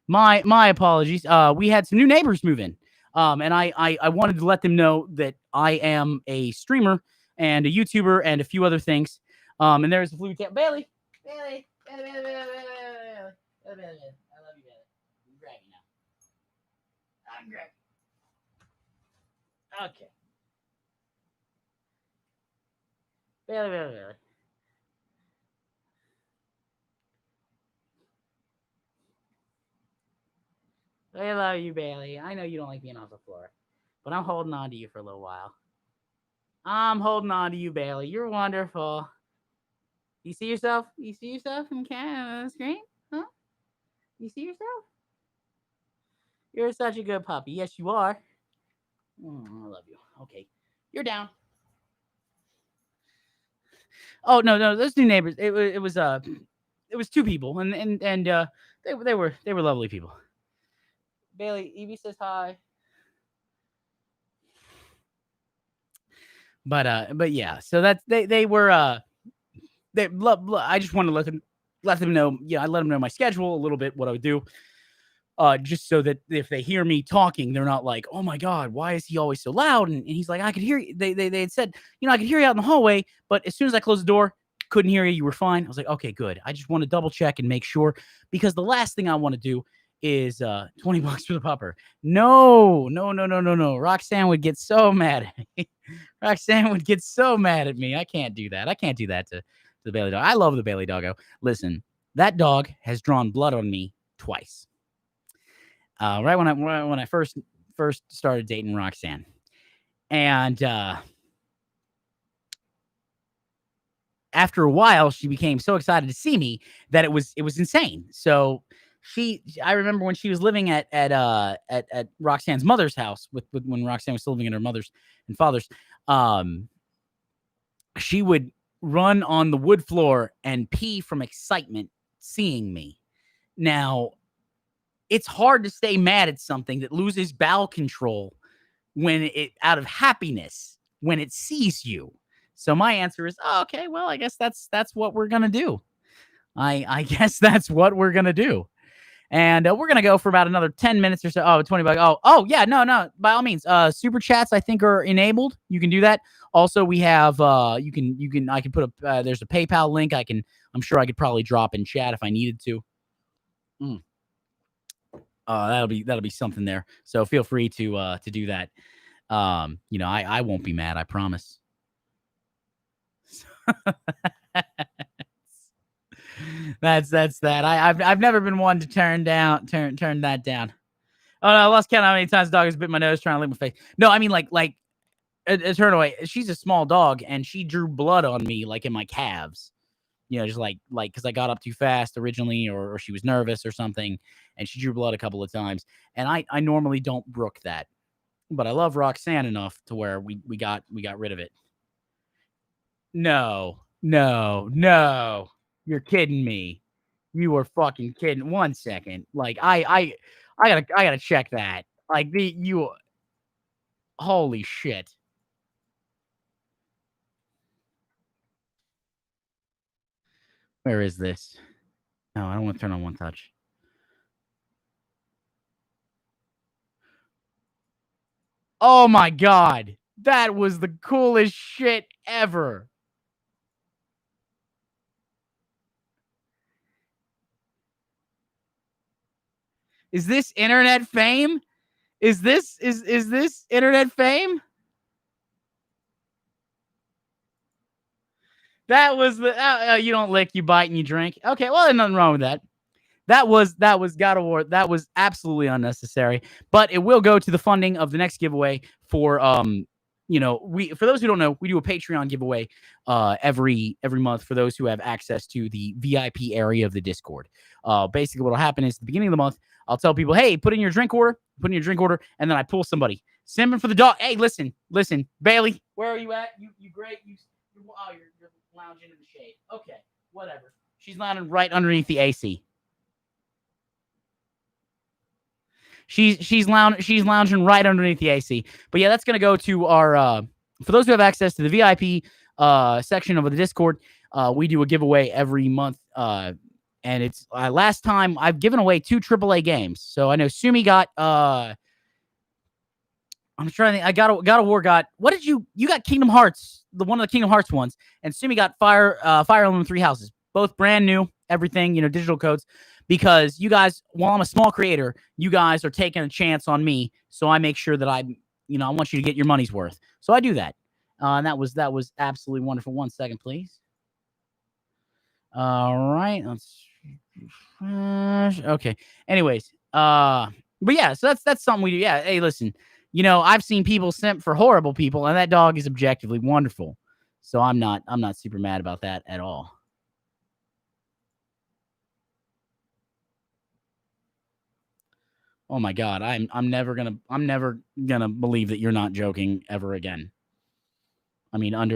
My apologies. We had some new neighbors move in. And I wanted to let them know that I am a streamer and a YouTuber and a few other things. And there's the flute tail. Bailey. Bailey. Bailey, Bailey, Bailey, Bailey, Bailey, Bailey, Bailey, Bailey. I love you, Bailey. I'm grabbing now. I'm grabbing. Okay. Bailey, Bailey, Bailey. I love you, Bailey. I know you don't like being off the floor, but I'm holding on to you for a little while. I'm holding on to you, Bailey. You're wonderful. You see yourself? You see yourself in the screen? Huh? You see yourself? You're such a good puppy. Yes, you are. I love you. Okay, you're down. Oh no, those new neighbors. It was two people, and they were lovely people. Bailey, Evie says hi. But yeah, so that's they were I just wanted to let them know. Yeah, I let them know my schedule a little bit, what I would do. Just so that if they hear me talking, they're not like, oh my God, why is he always so loud? And he's like, I could hear you. They had said, I could hear you out in the hallway, but as soon as I closed the door, couldn't hear you. You were fine. I was like, okay, good. I just want to double check and make sure, because the last thing I want to do is $20 for the pupper. No. Roxanne would get so mad at me. Roxanne would get so mad at me. I can't do that. I can't do that to the Bailey dog. I love the Bailey doggo. Listen, that dog has drawn blood on me twice. Right when I first started dating Roxanne, and after a while, she became so excited to see me that it was insane. So I remember when she was living at Roxanne's mother's house with when Roxanne was still living at her mother's and father's, she would run on the wood floor and pee from excitement seeing me. Now, it's hard to stay mad at something that loses bowel control when it out of happiness when it sees you. So my answer is, oh, okay, well, I guess that's what we're gonna do. I guess that's what we're gonna do. And we're gonna go for about another 10 minutes or so. Oh, 20 bucks. Oh yeah, no. By all means, super chats I think are enabled. You can do that. Also, we have I can put a there's a PayPal link. I'm sure I could probably drop in chat if I needed to. That'll be something there. So feel free to do that. I won't be mad. I promise. that's that. I've never been one to turn that down. Oh no, I lost count how many times the dog has bit my nose trying to lick my face. No, I mean like turn away. She's a small dog and she drew blood on me like in my calves. Just like because I got up too fast originally, or she was nervous or something, and she drew blood a couple of times. And I normally don't brook that, but I love Roxanne enough to where we got rid of it. No, you're kidding me. You were fucking kidding. 1 second, like I gotta check that. Like holy shit. Where is this? No, I don't want to turn on one touch. Oh my God. That was the coolest shit ever. Is this internet fame? Is this internet fame? That was the you don't lick, you bite, and you drink. Okay, well, there's nothing wrong with that. That was God of War. That was absolutely unnecessary, but it will go to the funding of the next giveaway for for those who don't know, we do a Patreon giveaway every month for those who have access to the VIP area of the Discord. Basically what'll happen is at the beginning of the month, I'll tell people, hey, put in your drink order, and then I pull somebody. Simping for the dog. Hey, listen, Bailey, where are you at? You great. You're lounging in the shade. Okay, whatever. She's lounging right underneath the AC. She's lounging right underneath the AC. But yeah, that's gonna go to our for those who have access to the VIP section of the Discord. We do a giveaway every month, And it's last time I've given away 2 AAA games. So I know Sumi got I'm trying to think. I God of War got, what did you got? Kingdom Hearts, one of the Kingdom Hearts ones, and Sumi got Fire Emblem Three Houses, both brand new, everything, digital codes, because you guys, while I'm a small creator, you guys are taking a chance on me, so I make sure that I want you to get your money's worth, so I do that, and that was absolutely wonderful. 1 second, please. All right, let's okay. Anyways, but yeah, so that's something we do. Yeah, hey, listen. I've seen people simp for horrible people, and that dog is objectively wonderful. So I'm not super mad about that at all. Oh my God, I'm never gonna believe that you're not joking ever again. I mean, I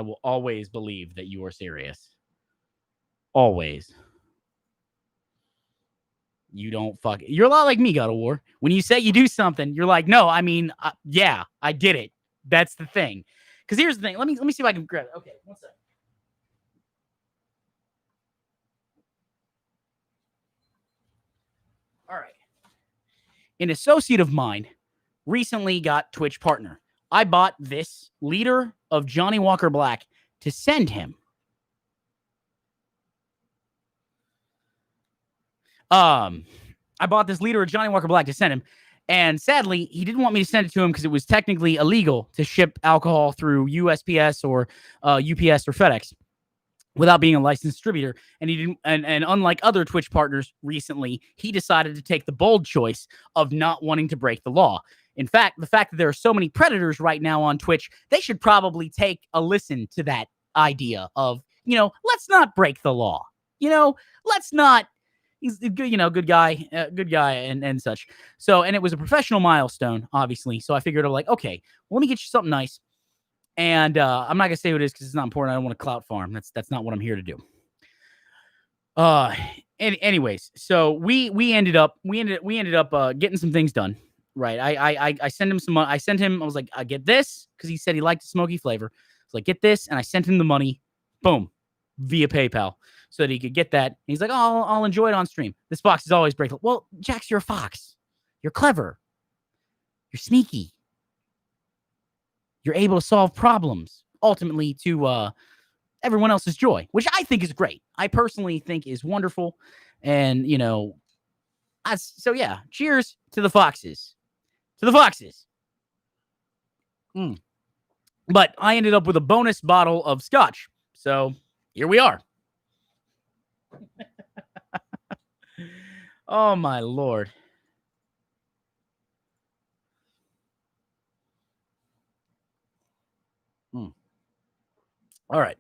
will always believe that you are serious. Always. You don't you're a lot like me, God of War. When you say you do something, you're like, no, I mean, yeah, I did it. That's the thing. Because here's the thing. Let me see if I can grab it. Okay, 1 second. All right. An associate of mine recently got Twitch partner. I bought this liter of Johnny Walker Black to send him. I bought this liter of Johnny Walker Black to send him. And sadly, he didn't want me to send it to him because it was technically illegal to ship alcohol through USPS or UPS or FedEx without being a licensed distributor. And he didn't. And unlike other Twitch partners recently, he decided to take the bold choice of not wanting to break the law. In fact, the fact that there are so many predators right now on Twitch, they should probably take a listen to that idea of, let's not break the law. Let's not. He's a good, good guy, and such. So, and it was a professional milestone, obviously. So I figured, okay, well, let me get you something nice. And I'm not gonna say what it is because it's not important. I don't want to clout farm. That's not what I'm here to do. Anyways, so we ended up getting some things done. Right. I sent him some. I was like, I get this because he said he liked the smoky flavor. I was like, get this, and I sent him the money. Boom, via PayPal, so that he could get that. And he's like, oh, I'll enjoy it on stream. This box is always breakable. Well, Jax, you're a fox. You're clever. You're sneaky. You're able to solve problems, ultimately to everyone else's joy, which I think is great. I personally think is wonderful. And, so yeah, cheers to the foxes. To the foxes. But I ended up with a bonus bottle of scotch. So here we are. Oh, my Lord. All right.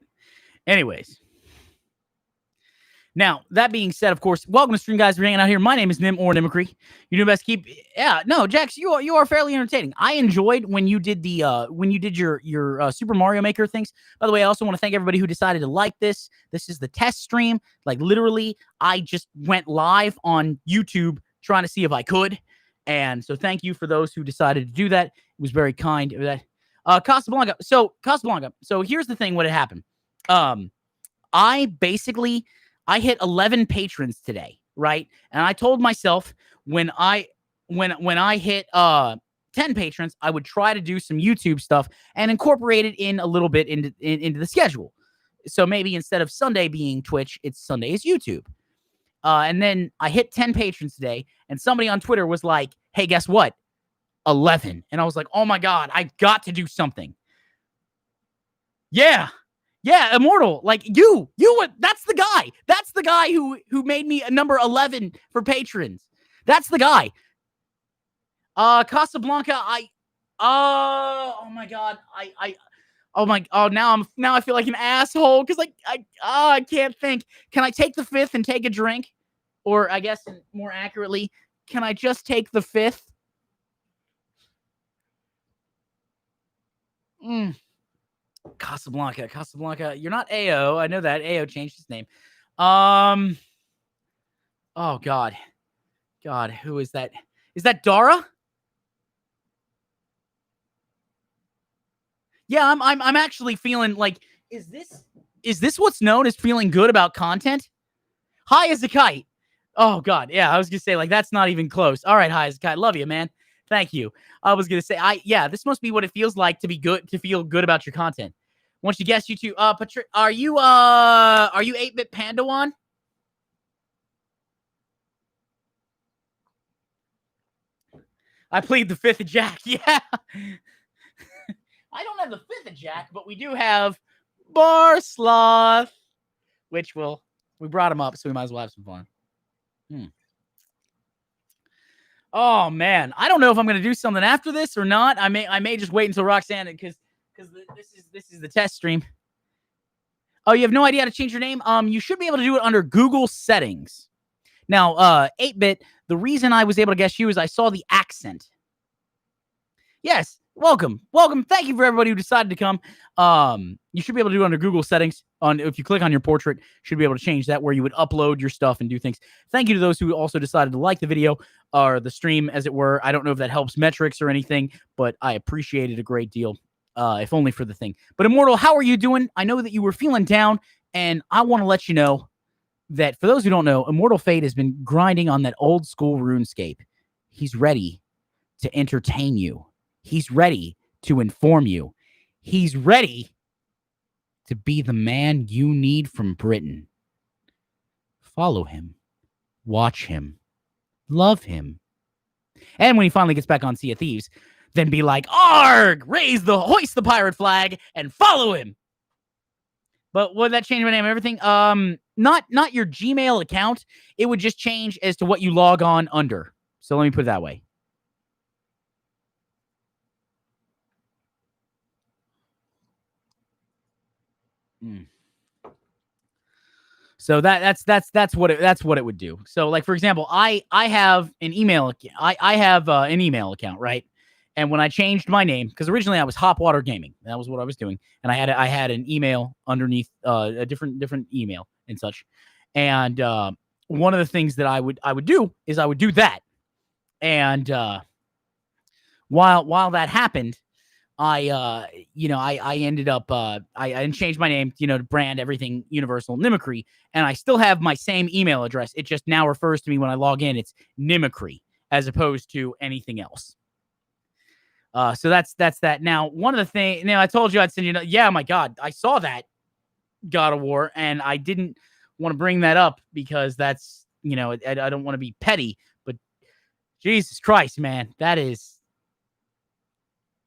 Anyways. Now, that being said, of course, welcome to stream, guys. We're hanging out here. My name is Nim or Mimicry. You do best keep. Yeah, no, Jax, you are fairly entertaining. I enjoyed when you did your Super Mario Maker things. By the way, I also want to thank everybody who decided to like this. This is the test stream. Like literally, I just went live on YouTube trying to see if I could, and so thank you for those who decided to do that. It was very kind of that. Casablanca. So Casablanca. So here's the thing. What had happened? I hit 11 patrons today, right? And I told myself when I hit 10 patrons, I would try to do some YouTube stuff and incorporate it in a little bit into the schedule. So maybe instead of Sunday being Twitch, it's Sunday is YouTube. And then I hit 10 patrons today, and somebody on Twitter was like, "Hey, guess what? 11." And I was like, "Oh my God, I got to do something." Yeah. Yeah, Immortal, like you that's the guy. That's the guy who made me a number 11 for patrons. That's the guy. Casablanca, oh my God. Now I feel like an asshole because I can't think. Can I take the fifth and take a drink? Or I guess more accurately, can I just take the fifth? Casablanca. You're not AO. I know that. AO changed his name. Oh God. Who is that? Is that Dara? Yeah, I'm actually feeling like Is this what's known as feeling good about content? High as a kite. Oh God, yeah. I was gonna say, like, that's not even close. All right, high as a kite. Love you, man. Thank you. I was gonna say, this must be what it feels like to be good, to feel good about your content. Once you guess, you two, are you 8-bit Pandawan? I plead the fifth of Jack. Yeah. I don't have the fifth of Jack, but we do have Bar Sloth, which we brought him up, so we might as well have some fun. Oh man, I don't know if I'm gonna do something after this or not. I may just wait until Roxanne, because this is the test stream. Oh, you have no idea how to change your name? You should be able to do it under Google settings. Now, 8-bit, the reason I was able to guess you is I saw the accent. Yes, welcome. Thank you for everybody who decided to come. You should be able to do it under Google settings. If you click on your portrait, you should be able to change that, where you would upload your stuff and do things. Thank you to those who also decided to like the video, or the stream, as it were. I don't know if that helps metrics or anything, but I appreciate it a great deal, if only for the thing. But Immortal, how are you doing? I know that you were feeling down, and I want to let you know that, for those who don't know, Immortal Fate has been grinding on that old school RuneScape. He's ready to entertain you. He's ready to inform you. He's ready to be the man you need from Britain. Follow him. Watch him. Love him. And when he finally gets back on Sea of Thieves, then be like, "Arg! Hoist the pirate flag and follow him." But would that change my name and everything? Not your Gmail account. It would just change as to what you log on under. So let me put it that way. So that's what it would do. So, like, for example, I have an email. I have an email account, right? And when I changed my name, because originally I was Hopwater Gaming, that was what I was doing, and I had an email underneath, a different email and such. And one of the things that I would do is I would do that. And while that happened, I ended up, I changed my name, to brand everything Universal Mimicry, and I still have my same email address. It just now refers to me when I log in, it's Mimicry as opposed to anything else. So that's that. Now, one of the things, I told you I'd send you, yeah, my God, I saw that God of War, and I didn't want to bring that up because that's, I don't want to be petty, but Jesus Christ, man, that is,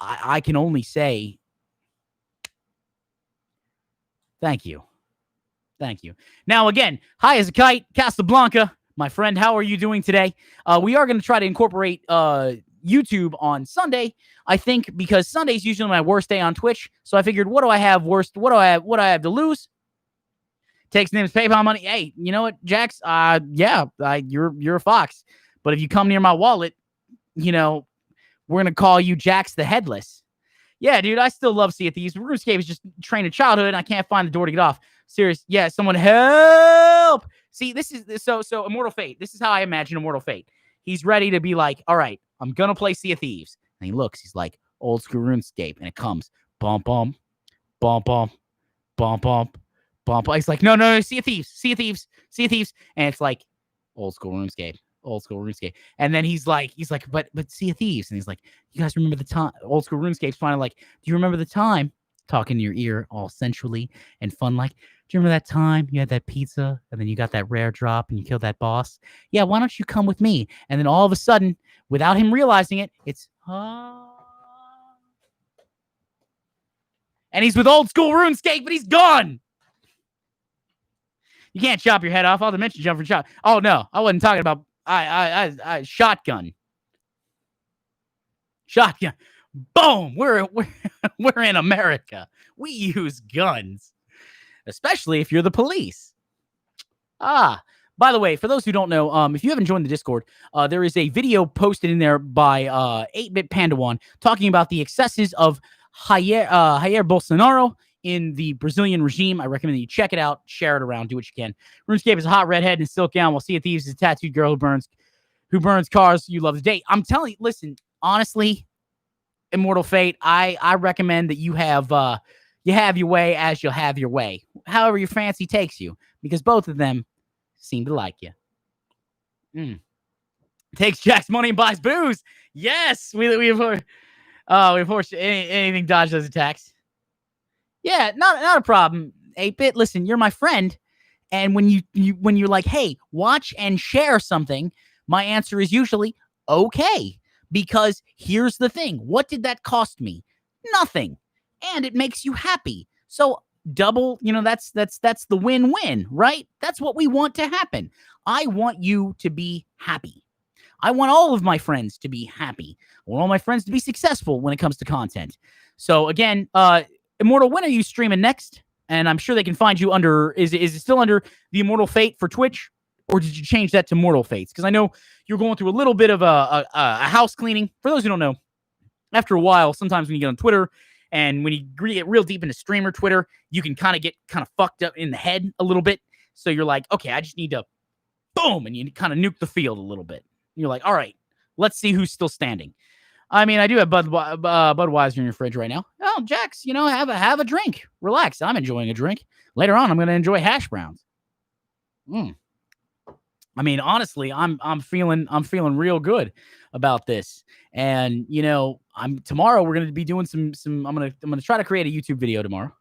I can only say thank you. Thank you. Now, again, high as a kite, Casablanca, my friend, how are you doing today? We are going to try to incorporate YouTube on Sunday, I think, because Sunday's usually my worst day on Twitch. So I figured, what do I have worst? What do I have to lose? Takes Nim's PayPal money. Hey, you know what, Jax? You're a fox. But if you come near my wallet, we're going to call you Jax the Headless. Yeah, dude, I still love Sea of Thieves. RuneScape is just trained in childhood, and I can't find the door to get off. Serious. Yeah, someone help. See, this is so Immortal Fate. This is how I imagine Immortal Fate. He's ready to be like, all right, I'm going to play Sea of Thieves. And he looks, he's like, old school RuneScape. And it comes, bump, bump, bump, bump, bump, bump, bump. He's like, no, Sea of Thieves, Sea of Thieves, Sea of Thieves. And it's like, old school RuneScape. Old school RuneScape. And then he's like, but Sea of Thieves. And he's like, you guys remember the time? Old school RuneScape's finally like, do you remember the time? Talking in your ear all sensually and fun like, do you remember that time you had that pizza and then you got that rare drop and you killed that boss? Yeah, why don't you come with me? And then all of a sudden, without him realizing it, it's and he's with old school RuneScape, but he's gone. You can't chop your head off. I'll dimension jump for chop. Oh no, I wasn't talking about I shotgun. Shotgun. Boom. We're in America. We use guns, especially if you're the police. By the way, for those who don't know, if you haven't joined the Discord, there is a video posted in there by 8-bit Pandawan talking about the excesses of Jair Bolsonaro in the Brazilian regime. I recommend that you check it out, share it around, do what you can. RuneScape is a hot redhead in a silk gown, while Sea of Thieves is a tattooed girl who burns cars you love to date. I'm telling you, listen, honestly, Immortal Fate, I recommend that you have you have your way as you'll have your way, however your fancy takes you, because both of them seem to like you. Takes Jack's money and buys booze. Yes, we have anything Dodge does attacks. Yeah, not a problem. 8-bit, listen, you're my friend, and when you're like, hey, watch and share something, my answer is usually okay, because here's the thing: what did that cost me? Nothing, and it makes you happy. So double, that's the win-win, right? That's what we want to happen. I want you to be happy. I want all of my friends to be happy. I want all my friends to be successful when it comes to content. So again, Immortal, when are you streaming next? And I'm sure they can find you under, is it still under the Immortal Fate for Twitch? Or did you change that to Mortal Fates? Because I know you're going through a little bit of a house cleaning. For those who don't know, after a while, sometimes when you get on Twitter and when you get real deep into streamer Twitter, you can kind of get fucked up in the head a little bit. So you're like, okay, I just need to boom, and you kind of nuke the field a little bit. You're like, all right, let's see who's still standing. I mean, I do have Budweiser in your fridge right now. Oh, Jax, have a drink. Relax. I'm enjoying a drink. Later on, I'm going to enjoy hash browns. I mean, honestly, I'm feeling real good about this. And tomorrow we're going to be doing some. I'm going to try to create a YouTube video tomorrow.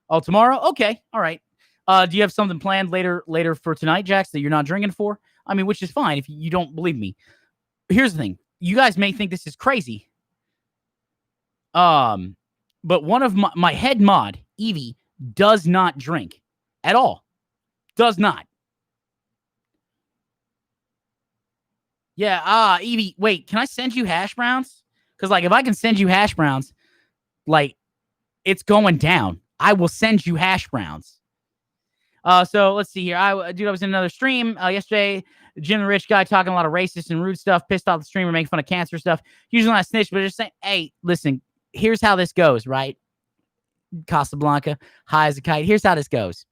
Oh, tomorrow? Okay, all right. Do you have something planned later for tonight, Jax, that you're not drinking for? I mean, which is fine if you don't believe me. Here's the thing. You guys may think this is crazy. But one of my head mod, Evie, does not drink at all. Does not. Yeah, Evie, wait, can I send you hash browns? Because, if I can send you hash browns, it's going down. I will send you hash browns. So let's see here. I was in another stream yesterday. Jim the Rich Guy talking a lot of racist and rude stuff, pissed off the streamer, making fun of cancer stuff. Usually not snitch, but just saying, hey, listen, here's how this goes, right? Casablanca, high as a kite. Here's how this goes.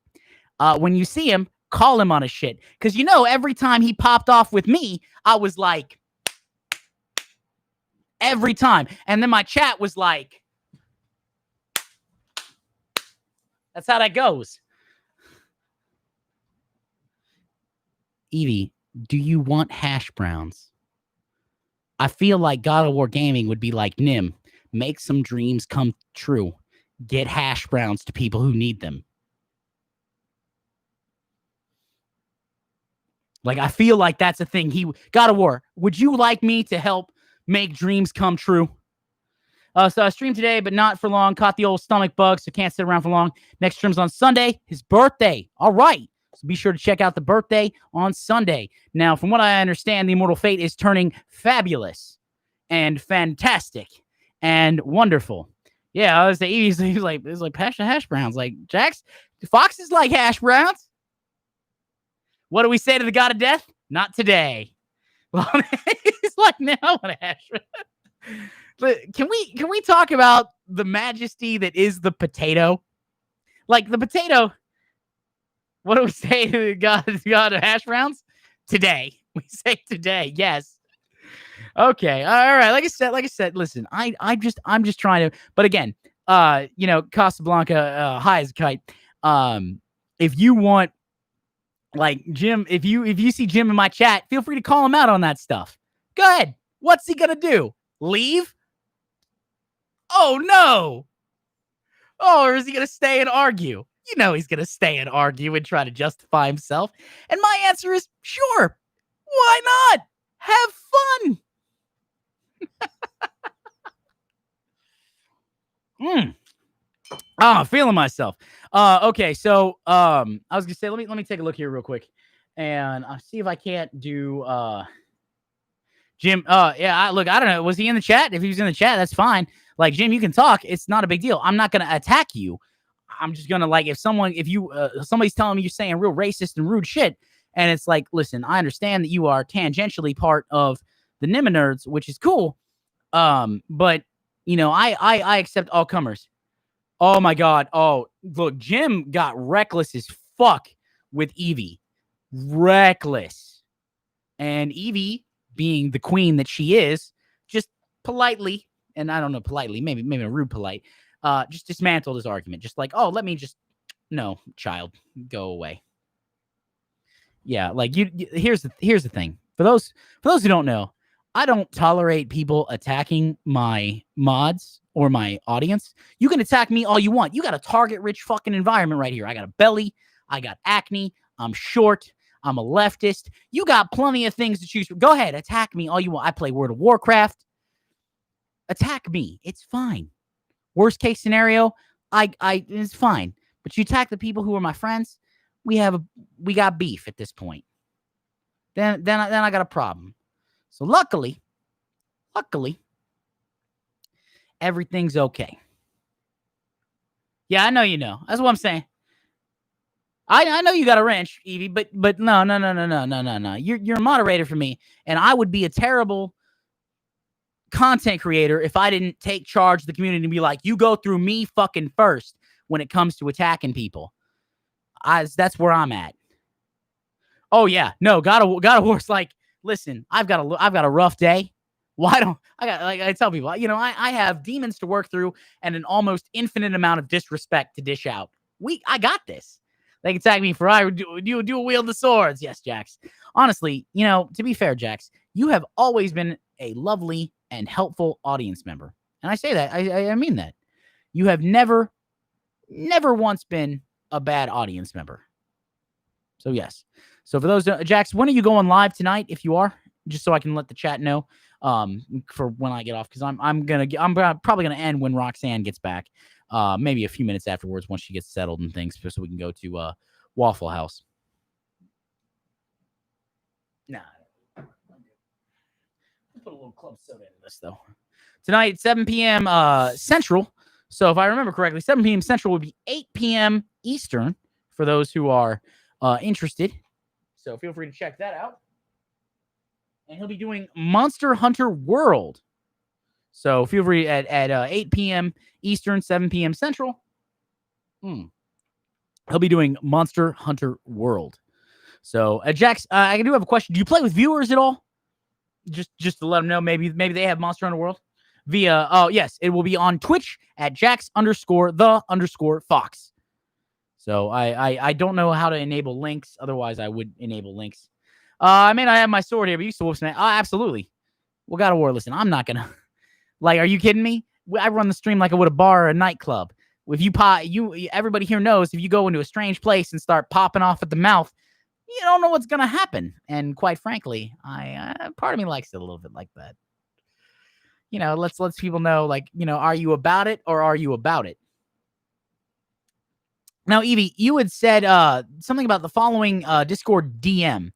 When you see him, call him on his shit. Because every time he popped off with me, I was like, every time. And then my chat was like, that's how that goes. Evie, do you want hash browns? I feel like God of War Gaming would be like, Nim, make some dreams come true. Get hash browns to people who need them. I feel like that's a thing. God of War, would you like me to help make dreams come true? So I streamed today, but not for long. Caught the old stomach bug, so can't sit around for long. Next stream's on Sunday, his birthday. All right. So be sure to check out the birthday on Sunday. Now, from what I understand, the Immortal Fate is turning fabulous and fantastic and wonderful. Yeah, I was he's like hash browns. Like, Jax, foxes like hash browns. What do we say to the god of death? Not today. Well, he's like, now I want a hash brown. But can we talk about the majesty that is the potato? The potato. What do we say to the god of hash browns? Today. We say today. Yes. Okay. All right. Like I said, listen, I'm just trying to, but again, Casablanca, high as a kite. If you want, Jim, if you see Jim in my chat, feel free to call him out on that stuff. Go ahead. What's he going to do? Leave? Oh, no. Oh, or is he going to stay and argue? He's going to stay and argue and try to justify himself. And my answer is, sure. Why not? Have fun. I'm feeling myself. Okay, so I was going to say, let me take a look here real quick. And I'll see if I can't do Jim. Yeah, look, I don't know. Was he in the chat? If he was in the chat, that's fine. Jim, you can talk. It's not a big deal. I'm not going to attack you. I'm just gonna if somebody's telling me you're saying real racist and rude shit, and it's like, listen, I understand that you are tangentially part of the Nimma Nerds, which is cool. But I accept all comers. Oh my god. Oh, look, Jim got reckless as fuck with Evie. Reckless. And Evie, being the queen that she is, just politely, and I don't know, politely, maybe a rude polite, just dismantled his argument. Just like, oh, let me just, no, child, go away. Yeah, like here's the thing. For those who don't know, I don't tolerate people attacking my mods or my audience. You can attack me all you want. You got a target-rich fucking environment right here. I got a belly. I got acne. I'm short. I'm a leftist. You got plenty of things to choose from. Go ahead, attack me all you want. I play World of Warcraft. Attack me. It's fine. Worst case scenario, it's fine. But you attack the people who are my friends, we got beef at this point. Then I got a problem. So luckily, everything's okay. Yeah, I know you know. That's what I'm saying. I know you got a wrench, Evie, but no. You're a moderator for me, and I would be a terrible content creator if I didn't take charge of the community and be like, you go through me fucking first when it comes to attacking people. That's where I'm at. Oh yeah, no, God of War's like, listen, I've got a rough day. Why don't I tell people, I have demons to work through and an almost infinite amount of disrespect to dish out. I got this. They can tag me for I do wield the swords. Yes, Jax. Honestly, to be fair, Jax, you have always been a lovely and helpful audience member. And I say that, I mean that. You have never once been a bad audience member. So yes. So for those, Jax, when are you going live tonight? If you are, just so I can let the chat know, for when I get off, because I'm probably gonna end when Roxanne gets back, maybe a few minutes afterwards once she gets settled and things, so we can go to Waffle House. Nah, I'll put a little club soda into this though. Tonight, 7 p.m. Central. So if I remember correctly, 7 p.m. Central would be 8 p.m. Eastern for those who are interested. So feel free to check that out. And he'll be doing Monster Hunter World. So feel free at 8 p.m. Eastern, 7 p.m. Central. He'll be doing Monster Hunter World. So, Jax, I do have a question. Do you play with viewers at all? Just to let them know, maybe they have Monster Hunter World via. Oh yes, it will be on Twitch at Jax_the_Fox. So I don't know how to enable links. Otherwise, I would enable links. I may not have my sword here, but you still whoop snap. Absolutely. Well, God of War, listen, I'm not going to. Like, are you kidding me? I run the stream like I would a bar or a nightclub. If everybody here knows, if you go into a strange place and start popping off at the mouth, you don't know what's going to happen. And quite frankly, part of me likes it a little bit like that. Let's people know, like, are you about it or are you about it? Now, Evie, you had said something about the following Discord DM.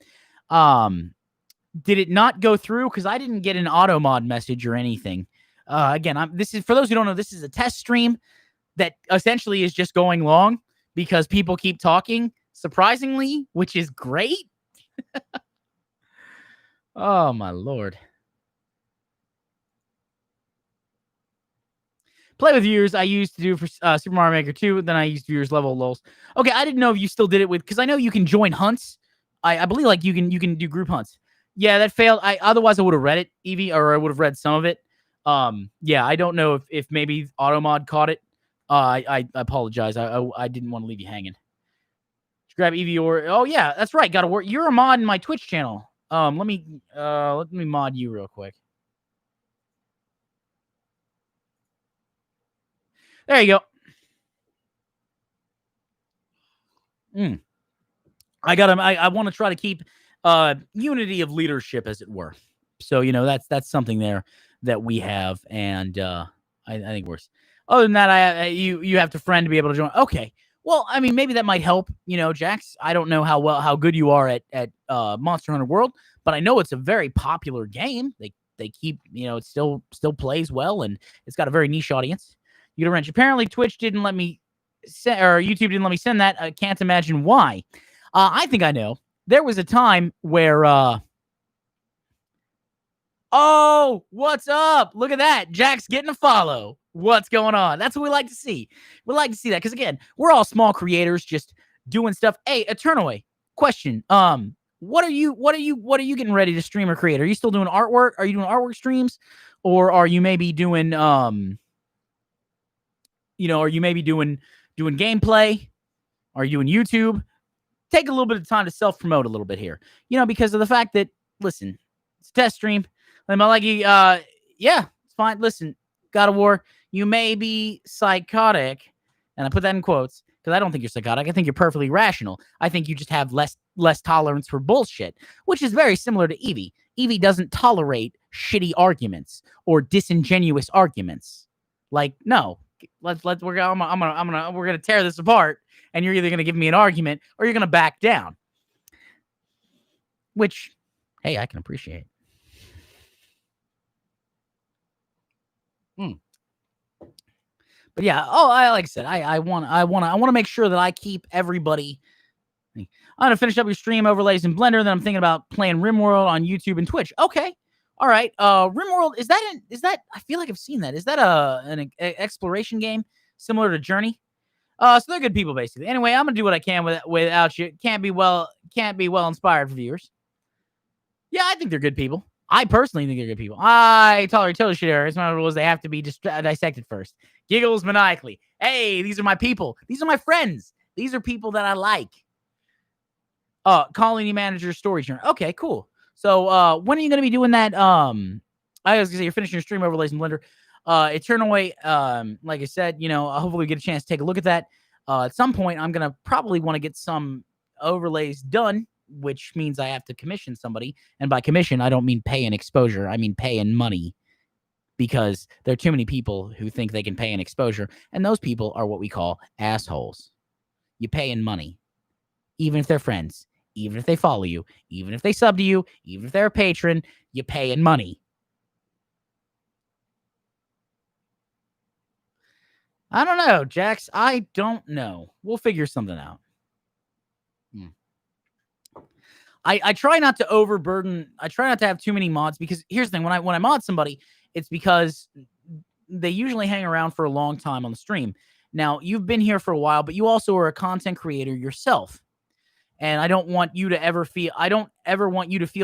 Did it not go through? Because I didn't get an auto mod message or anything. Again, this is for those who don't know. This is a test stream that essentially is just going long because people keep talking, surprisingly, which is great. Oh my lord. Play with viewers I used to do for Super Mario Maker 2. Then I used viewers level lols. Okay, I didn't know if you still did it with, because I know you can join hunts. I believe like you can do group hunts. Yeah, that failed. Otherwise I would have read it, Evie, or I would have read some of it. Yeah, I don't know if maybe Automod caught it. I apologize. I didn't want to leave you hanging. Grab Evie or yeah, that's right. Gotta work. You're a mod in my Twitch channel. Let me mod you real quick. There you go. I want to try to keep unity of leadership, as it were. So that's something there that we have, and I think works. Other than that, you have to friend to be able to join. Okay, well, I mean, maybe that might help. Jax, I don't know how good you are at Monster Hunter World, but I know it's a very popular game. They keep it still plays well, and it's got a very niche audience. You get a wrench. Apparently, Twitch didn't let me or YouTube didn't let me send that. I can't imagine why. I think I know. There was a time where oh, what's up? Look at that. Jack's getting a follow. What's going on? That's what we like to see. We like to see that because, again, we're all small creators just doing stuff. Hey, Eternaway, question. What are you getting ready to stream or create? Are you still doing artwork? Are you doing artwork streams? Or are you maybe doing or you may be doing gameplay, or you doing YouTube, take a little bit of time to self-promote a little bit here, because of the fact that, listen, it's a test stream. Yeah, it's fine. Listen, God of War, you may be psychotic, and I put that in quotes because I don't think you're psychotic. I think you're perfectly rational. I think you just have less tolerance for bullshit, which is very similar to Evie. Evie doesn't tolerate shitty arguments or disingenuous arguments. Like, no, we're gonna tear this apart, and you're either gonna give me an argument or you're gonna back down. Which, hey, I can appreciate. But yeah, like I said, I want to make sure that I keep everybody. I'm gonna finish up your stream overlays in Blender. Then I'm thinking about playing RimWorld on YouTube and Twitch. Okay, all right. RimWorld, is that? I feel like I've seen that. Is that an exploration game similar to Journey? So they're good people, basically. Anyway, I'm gonna do what I can without you. Can't be well inspired for viewers. Yeah, I think they're good people. I personally think they're good people. I tolerate total shit errors. My rules, they have to be dissected first. Giggles maniacally. Hey, these are my people. These are my friends. These are people that I like. Colony manager story journal. Okay, cool. So when are you gonna be doing that? I was gonna say you're finishing your stream overlays in Blender. Eternal Way, like I said, hopefully we get a chance to take a look at that. At some point, I'm gonna probably want to get some overlays done, which means I have to commission somebody. And by commission, I don't mean pay and exposure. I mean pay and money, because there are too many people who think they can pay an exposure, and those people are what we call assholes. You pay in money, even if they're friends, even if they follow you, even if they sub to you, even if they're a patron, you pay in money. I don't know, Jax. I don't know. We'll figure something out. I try not to overburden. I try not to have too many mods, because here's the thing: when I mod somebody, it's because they usually hang around for a long time on the stream. Now, you've been here for a while, but you also are a content creator yourself. And I don't want you to ever feel,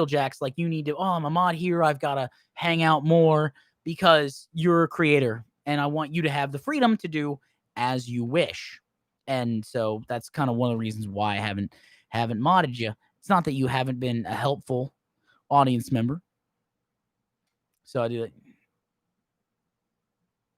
Jax, like you need to, I'm a mod here, I've got to hang out more, because you're a creator. And I want you to have the freedom to do as you wish. And so that's kind of one of the reasons why I haven't modded you. It's not that you haven't been a helpful audience member. So I do it.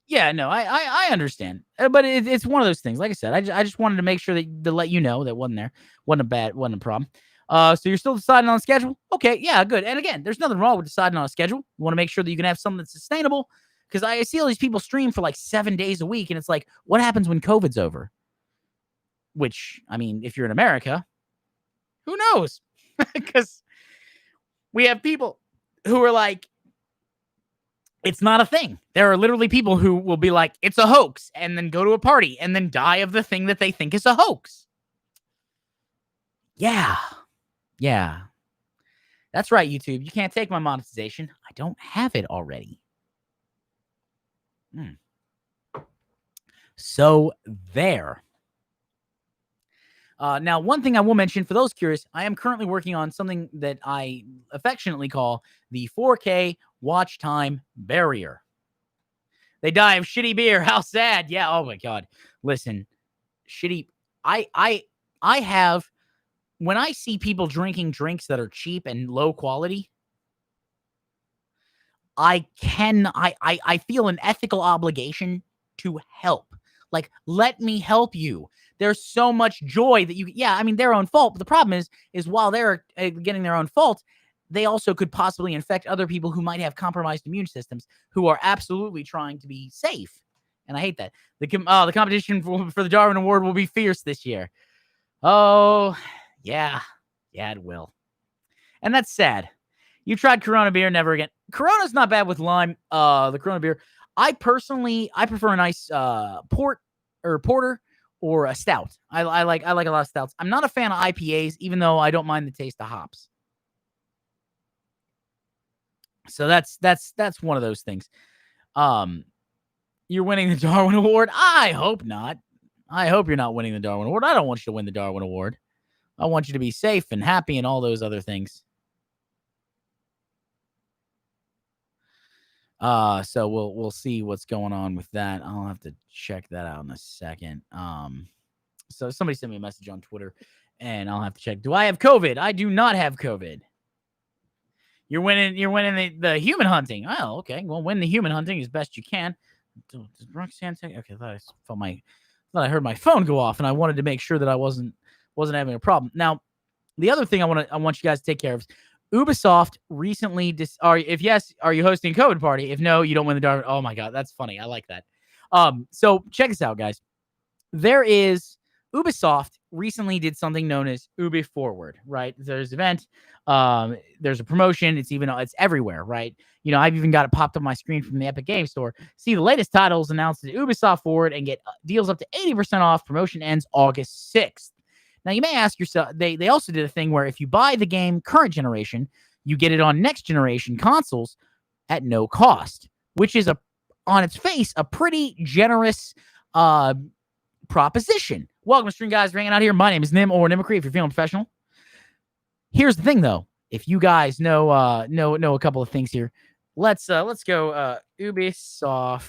Yeah, no, I understand, but it's one of those things. Like I said, I just wanted to make sure to let you know that wasn't a problem. So you're still deciding on a schedule? Okay, yeah, good. And again, there's nothing wrong with deciding on a schedule. You want to make sure that you can have something that's sustainable, because I see all these people stream for like 7 days a week, and it's like, what happens when COVID's over? Which, I mean, if you're in America, who knows? Because we have people who are like, it's not a thing. There are literally people who will be like, it's a hoax, and then go to a party and then die of the thing that they think is a hoax. Yeah. Yeah. That's right, YouTube. You can't take my monetization. I don't have it already. So there. Now, one thing I will mention for those curious, I am currently working on something that I affectionately call the 4K watch time barrier. They die of shitty beer. How sad. Yeah. Oh my God. Listen, shitty. I have, when I see people drinking drinks that are cheap and low quality, I feel an ethical obligation to help. Like, let me help you. There's so much joy that their own fault. But the problem is while they're getting their own fault, they also could possibly infect other people who might have compromised immune systems, who are absolutely trying to be safe. And I hate that. The competition for the Darwin Award will be fierce this year. Oh, yeah. Yeah, it will. And that's sad. You tried Corona beer, never again. Corona's not bad with lime. The Corona beer. I prefer a nice porter or a stout. I like a lot of stouts. I'm not a fan of IPAs, even though I don't mind the taste of hops. So that's one of those things. You're winning the Darwin Award? I hope not. I hope you're not winning the Darwin Award. I don't want you to win the Darwin Award. I want you to be safe and happy and all those other things. So we'll see what's going on with that. I'll have to check that out in a second. So somebody sent me a message on Twitter, and I'll have to check. Do I have COVID? I do not have COVID. You're winning. You're winning the human hunting. Oh, okay. Well, win the human hunting as best you can. Does Roxanne take? Okay, I thought I heard my phone go off, and I wanted to make sure that I wasn't having a problem. Now, the other thing I want you guys to take care of is Ubisoft recently. If yes, are you hosting a COVID party? If no, you don't win the dark. Oh my god, that's funny. I like that. So check this out, guys. There is Ubisoft recently did something known as Ubi Forward, right? There's an event, there's a promotion, it's everywhere, right? You know, I've even got it popped up on my screen from the Epic Game Store. See the latest titles announced at Ubisoft Forward and get deals up to 80% off. Promotion ends August 6th. Now you may ask yourself, they also did a thing where if you buy the game current generation, you get it on next generation consoles at no cost, which is on its face a pretty generous proposition. Welcome to Stream Guys, hanging out here. My name is Nim or Nimicree if you're feeling professional. Here's the thing though. If you guys know a couple of things here, let's go Ubisoft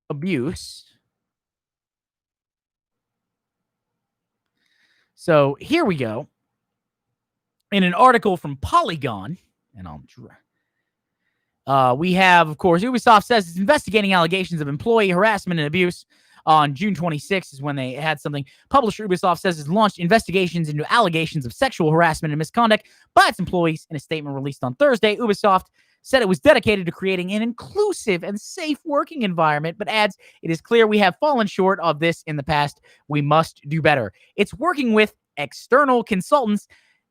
abuse. So here we go. In an article from Polygon, and we have, of course, Ubisoft says it's investigating allegations of employee harassment and abuse. On June 26th is when they had something. Publisher Ubisoft says it's launched investigations into allegations of sexual harassment and misconduct by its employees. In a statement released on Thursday, Ubisoft said it was dedicated to creating an inclusive and safe working environment, but adds, it is clear we have fallen short of this in the past. We must do better. It's working with external consultants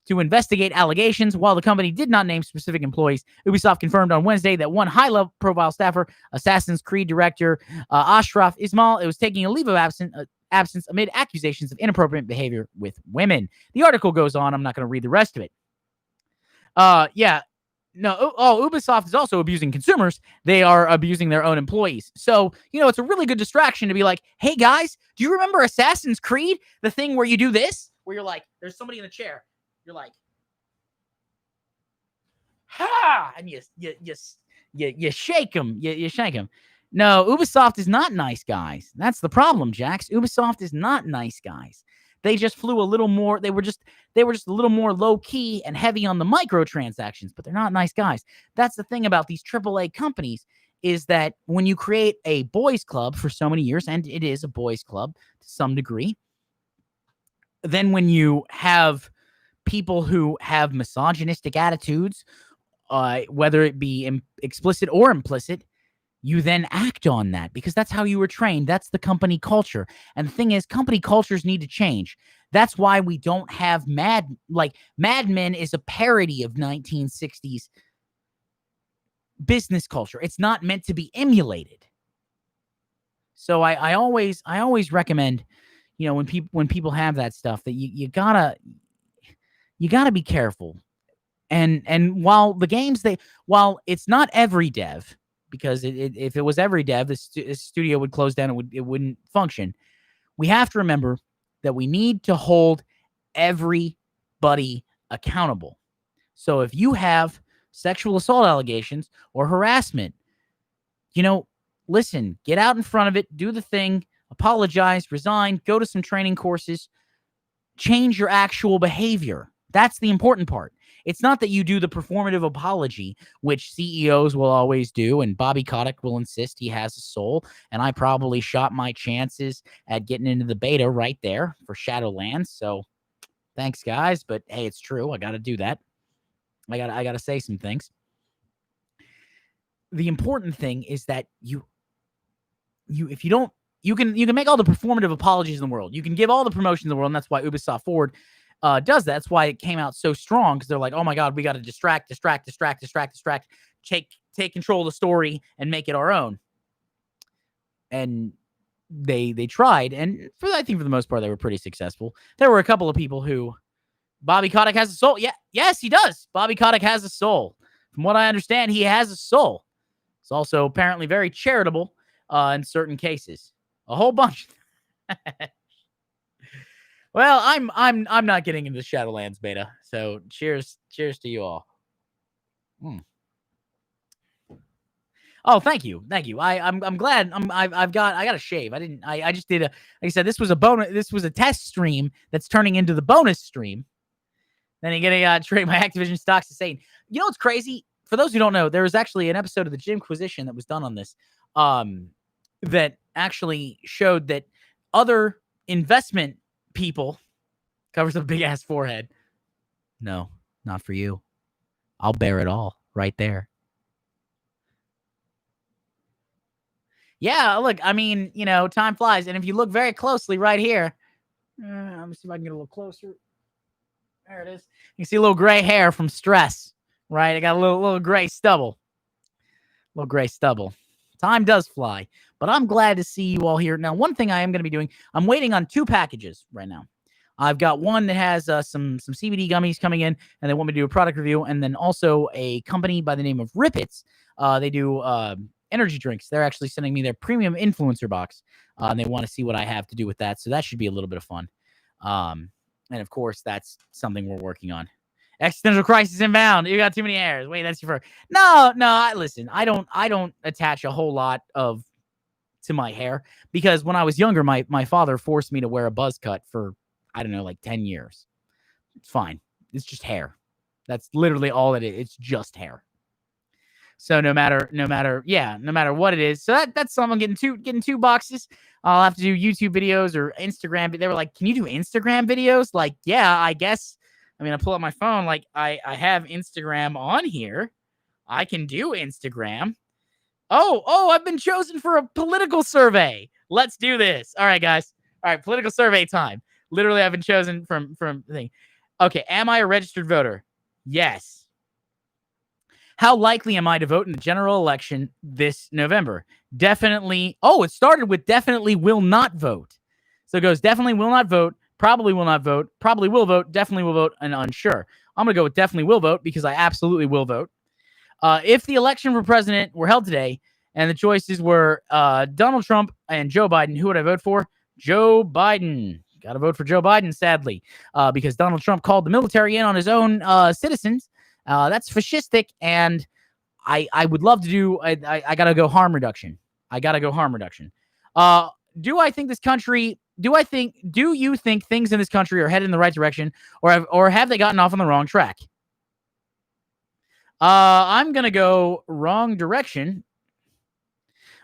to investigate allegations. While the company did not name specific employees, Ubisoft confirmed on Wednesday that one high-level profile staffer, Assassin's Creed director Ashraf Ismail, was taking a leave of absence amid accusations of inappropriate behavior with women. The article goes on. I'm not going to read the rest of it. Ubisoft is also abusing consumers. They are abusing their own employees. So, it's a really good distraction to be like, hey, guys, do you remember Assassin's Creed? The thing where you do this? Where you're like, there's somebody in a chair. You're like, ha! And you shake them. You shake them. No, Ubisoft is not nice guys. That's the problem, Jax. Ubisoft is not nice guys. They just flew a little more. They were just a little more low key and heavy on the microtransactions, but they're not nice guys. That's the thing about these AAA companies is that when you create a boys club for so many years, and it is a boys club to some degree, then when you have people who have misogynistic attitudes, whether it be explicit or implicit, you then act on that because that's how you were trained. That's the company culture. And the thing is, company cultures need to change. That's why we don't have Mad Men is a parody of 1960s business culture. It's not meant to be emulated. So I always recommend, when people have that stuff, that you gotta be careful. And while the games while it's not every dev, because if it was every dev, the studio would close down. It wouldn't function. We have to remember that we need to hold everybody accountable. So if you have sexual assault allegations or harassment, listen, get out in front of it, do the thing, apologize, resign, go to some training courses, change your actual behavior. That's the important part. It's not that you do the performative apology, which CEOs will always do, and Bobby Kotick will insist he has a soul, and I probably shot my chances at getting into the beta right there for Shadowlands, so thanks, guys, but hey, it's true. I got to do that. I got to say some things. The important thing is that if you don't, you can make all the performative apologies in the world. You can give all the promotion in the world, and that's why Ubisoft Forward does that. That's why it came out so strong, because they're like, oh my God, we got to distract, take control of the story and make it our own. And they tried, and I think for the most part, they were pretty successful. There were a couple of people who, Bobby Kotick has a soul. Yeah, yes, he does. Bobby Kotick has a soul. From what I understand, he has a soul. He's also apparently very charitable in certain cases. A whole bunch. Well, I'm not getting into the Shadowlands beta, so cheers to you all. Oh, thank you. I'm glad. I got a shave. I just did like I said, this was a bonus. This was a test stream that's turning into the bonus stream. Then you're gonna trade my Activision stocks to Satan. You know what's crazy? For those who don't know, there was actually an episode of the Jimquisition that was done on this, that actually showed that other investment people covers a big ass forehead. No, not for you. I'll bear it all right there. Yeah, look, I mean, time flies. And if you look very closely right here, let me see if I can get a little closer. There it is. You can see a little gray hair from stress, right? I got a little gray stubble. Little gray stubble. Time does fly, but I'm glad to see you all here. Now, one thing I am going to be doing, I'm waiting on 2 packages right now. I've got one that has some CBD gummies coming in, and they want me to do a product review, and then also a company by the name of Rippets. They do energy drinks. They're actually sending me their premium influencer box, and they want to see what I have to do with that. So that should be a little bit of fun. And of course, that's something we're working on. Existential crisis inbound. You got too many hairs. Wait, that's your fur. No. Listen, I don't attach a whole lot to my hair because when I was younger, my father forced me to wear a buzz cut for, I don't know, like 10 years. It's fine. It's just hair. That's literally all it is. It's just hair. So no matter what it is. So that's something. I'm getting 2 boxes. I'll have to do YouTube videos or Instagram. They were like, can you do Instagram videos? Like, yeah, I guess. I mean, I pull up my phone. Like, I have Instagram on here. I can do Instagram. Oh, I've been chosen for a political survey. Let's do this. All right, guys. All right, political survey time. Literally, I've been chosen from the thing. Okay, am I a registered voter? Yes. How likely am I to vote in the general election this November? Definitely. Oh, it started with definitely will not vote. So it goes definitely will not vote, probably will not vote, probably will vote, definitely will vote, and unsure. I'm going to go with definitely will vote because I absolutely will vote. If the election for president were held today and the choices were Donald Trump and Joe Biden, who would I vote for? Joe Biden. Got to vote for Joe Biden, sadly, because Donald Trump called the military in on his own citizens. That's fascistic, and I would love to do. I gotta go harm reduction. Do I think this country? Do you think things in this country are headed in the right direction, or have they gotten off on the wrong track? I'm gonna go wrong direction.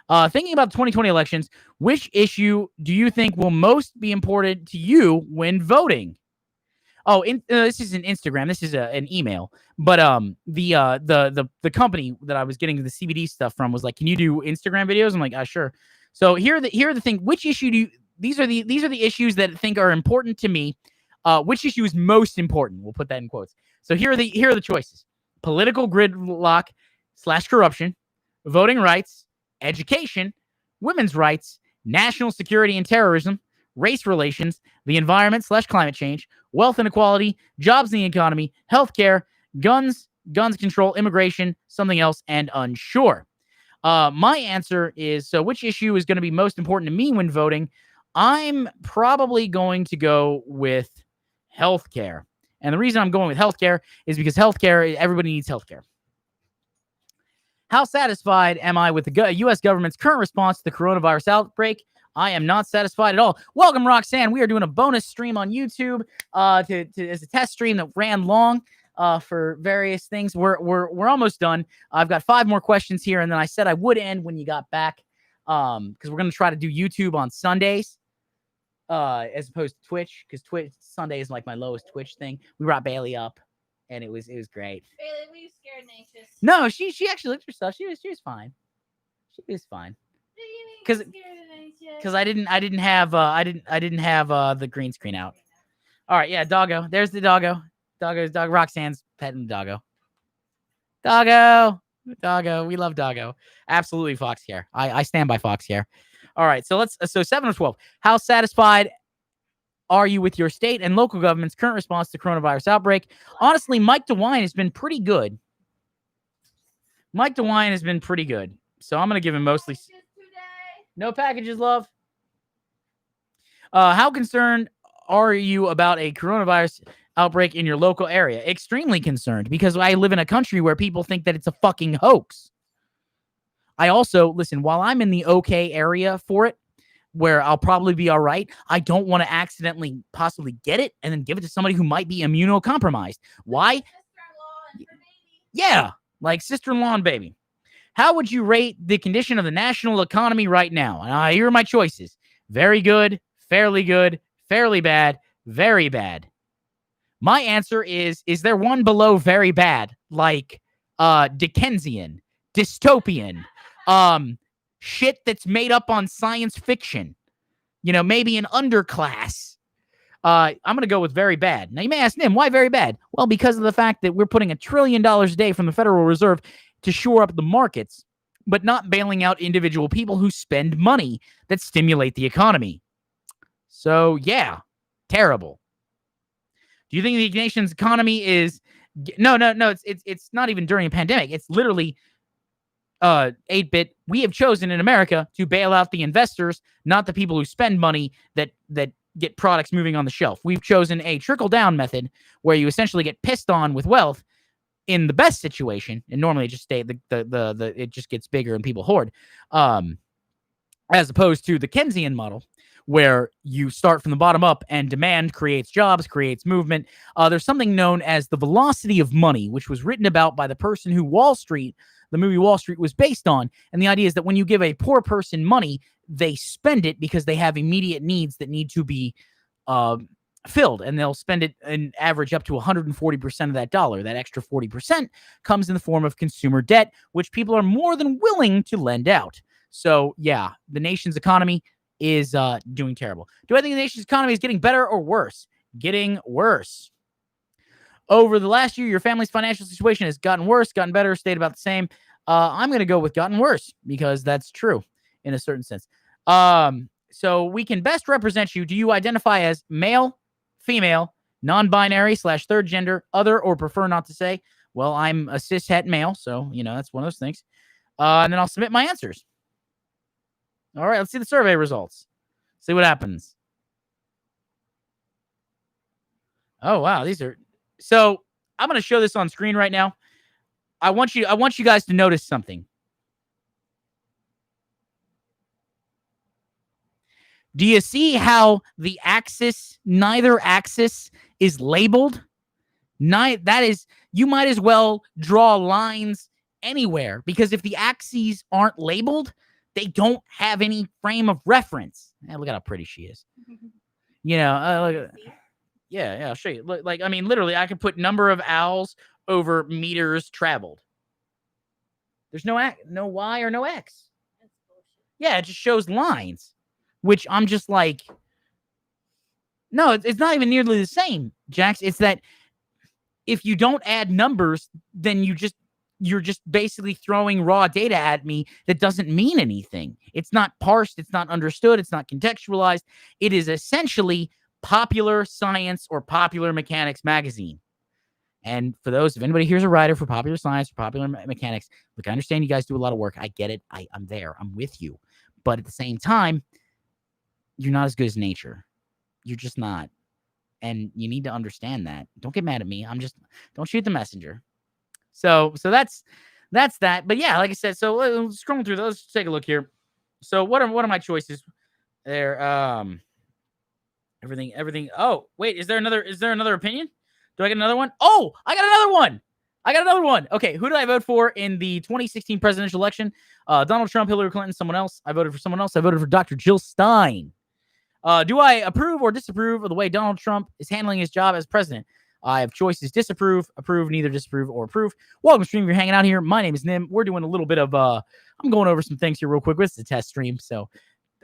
Thinking about the 2020 elections, which issue do you think will most be important to you when voting? Oh, this is an Instagram. This is an email. But the company that I was getting the CBD stuff from was like, "Can you do Instagram videos?" I'm like, "Sure." So here are the thing. Which issue do you, these are the issues that I think are important to me. Which issue is most important? We'll put that in quotes. So here are the choices: political gridlock / corruption, voting rights, education, women's rights, national security and terrorism, race relations, the environment / climate change, wealth inequality, jobs in the economy, healthcare, guns control, immigration, something else, and unsure. My answer is, so which issue is going to be most important to me when voting? I'm probably going to go with healthcare. And the reason I'm going with healthcare is because everybody needs healthcare. How satisfied am I with the U.S. government's current response to the coronavirus outbreak? I am not satisfied at all. Welcome, Roxanne. We are doing a bonus stream on YouTube as a test stream that ran long for various things. We're almost done. I've got 5 more questions here, and then I said I would end when you got back because we're going to try to do YouTube on Sundays as opposed to Twitch, because Twitch Sunday is like my lowest Twitch thing. We brought Bailey up, and it was great. Bailey, were you scared and anxious? No, she actually looked at herself. She was fine. She was fine. Because I didn't have the green screen out. All right, yeah, doggo. There's the doggo. Dog. Roxanne's petting the doggo. Doggo. We love doggo. Absolutely fox hair. I stand by fox hair. All right, so 7 or 12. How satisfied are you with your state and local government's current response to coronavirus outbreak? Honestly, Mike DeWine has been pretty good. So I'm gonna give him mostly. No packages, love. How concerned are you about a coronavirus outbreak in your local area. Extremely concerned because I live in a country where people think that it's a fucking hoax. I also, listen, while I'm in the okay area for it, where I'll probably be all right, I don't want to accidentally possibly get it and then give it to somebody who might be immunocompromised. Why? Yeah, like sister-in-law and baby. How would you rate the condition of the national economy right now? And here are my choices. Very good, fairly good, fairly bad, very bad. My answer is there one below very bad? Like Dickensian, dystopian, shit that's made up on science fiction. You know, maybe an underclass. I'm going to go with very bad. Now, you may ask, Nim, why very bad? Well, because of the fact that we're putting $1 trillion a day from the Federal Reserve to shore up the markets, but not bailing out individual people who spend money that stimulate the economy. So, yeah, terrible. Do you think the nation's economy is... No, it's not even during a pandemic. It's literally 8-bit. We have chosen in America to bail out the investors, not the people who spend money that get products moving on the shelf. We've chosen a trickle-down method where you essentially get pissed on with wealth in the best situation, and normally it just it just gets bigger and people hoard, as opposed to the Keynesian model, where you start from the bottom up and demand creates jobs, creates movement. There's something known as the velocity of money, which was written about by the person who the movie Wall Street was based on. And the idea is that when you give a poor person money, they spend it because they have immediate needs that need to be filled, and they'll spend it an average up to 140% of that dollar. That extra 40% comes in the form of consumer debt, which people are more than willing to lend out. So yeah, the nation's economy is doing terrible. Do I think the nation's economy is getting better or worse? Getting worse. Over the last year, your family's financial situation has gotten worse, gotten better, stayed about the same. I'm going to go with gotten worse because that's true in a certain sense. So we can best represent you. Do you identify as male, female, non-binary / third gender, other, or prefer not to say? Well, I'm a cis-het male, so, that's one of those things. And then I'll submit my answers. All right, let's see the survey results. See what happens. Oh, wow. So I'm going to show this on screen right now. I want you guys to notice something. Do you see how the axis, neither axis, is labeled? That is, you might as well draw lines anywhere, because if the axes aren't labeled, they don't have any frame of reference. Look at how pretty she is. Look at, yeah, I'll show you. Look, literally, I could put number of owls over meters traveled. There's no Y or no X. Yeah, it just shows lines, which I'm just like, no, it's not even nearly the same, Jax. It's that if you don't add numbers, then you're just basically throwing raw data at me that doesn't mean anything. It's not parsed. It's not understood. It's not contextualized. It is essentially Popular Science or Popular Mechanics magazine. And for those, if anybody here's a writer for Popular Science or Popular Mechanics, look, I understand you guys do a lot of work. I get it. I'm there. I'm with you. But at the same time, you're not as good as nature. You're just not. And you need to understand that. Don't get mad at me. Don't shoot the messenger. So that's that. But yeah, like I said, so scrolling through those, let's take a look here. So what are my choices there? Everything. Oh, wait, is there another opinion? Do I get another one? Oh, I got another one. Okay, who did I vote for in the 2016 presidential election? Donald Trump, Hillary Clinton, someone else. I voted for someone else. I voted for Dr. Jill Stein. Do I approve or disapprove of the way Donald Trump is handling his job as president? I have choices: disapprove, approve, neither disapprove or approve. Welcome to stream. If you're hanging out here, my name is Nim. We're doing a little bit of I'm going over some things here real quick. This is a test stream, so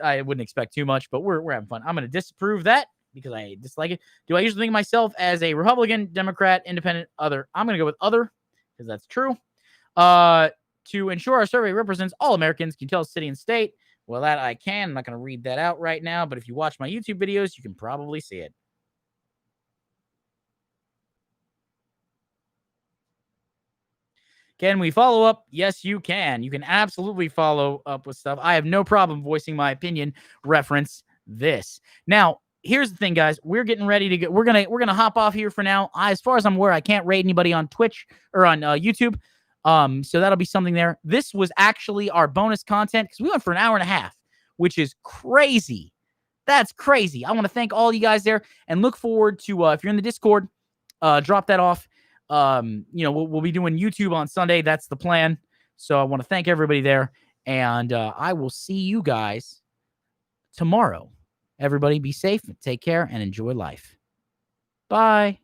I wouldn't expect too much, but we're having fun. I'm going to disapprove that because I dislike it. Do I usually think of myself as a Republican, Democrat, Independent, other? I'm going to go with other because that's true. To ensure our survey represents all Americans, can you tell us city and state? Well, that I can. I'm not going to read that out right now, but if you watch my YouTube videos, you can probably see it. Can we follow up? Yes, you can. You can absolutely follow up with stuff. I have no problem voicing my opinion. Reference this. Now, here's the thing, guys. We're getting ready to get. We're gonna hop off here for now. As far as I'm aware, I can't raid anybody on Twitch or on YouTube. So that'll be something there. This was actually our bonus content because we went for an hour and a half, which is crazy. That's crazy. I want to thank all you guys there and look forward to if you're in the Discord, drop that off. We'll be doing YouTube on Sunday. That's the plan. So I want to thank everybody there, and I will see you guys tomorrow. Everybody be safe, take care, and enjoy life. Bye.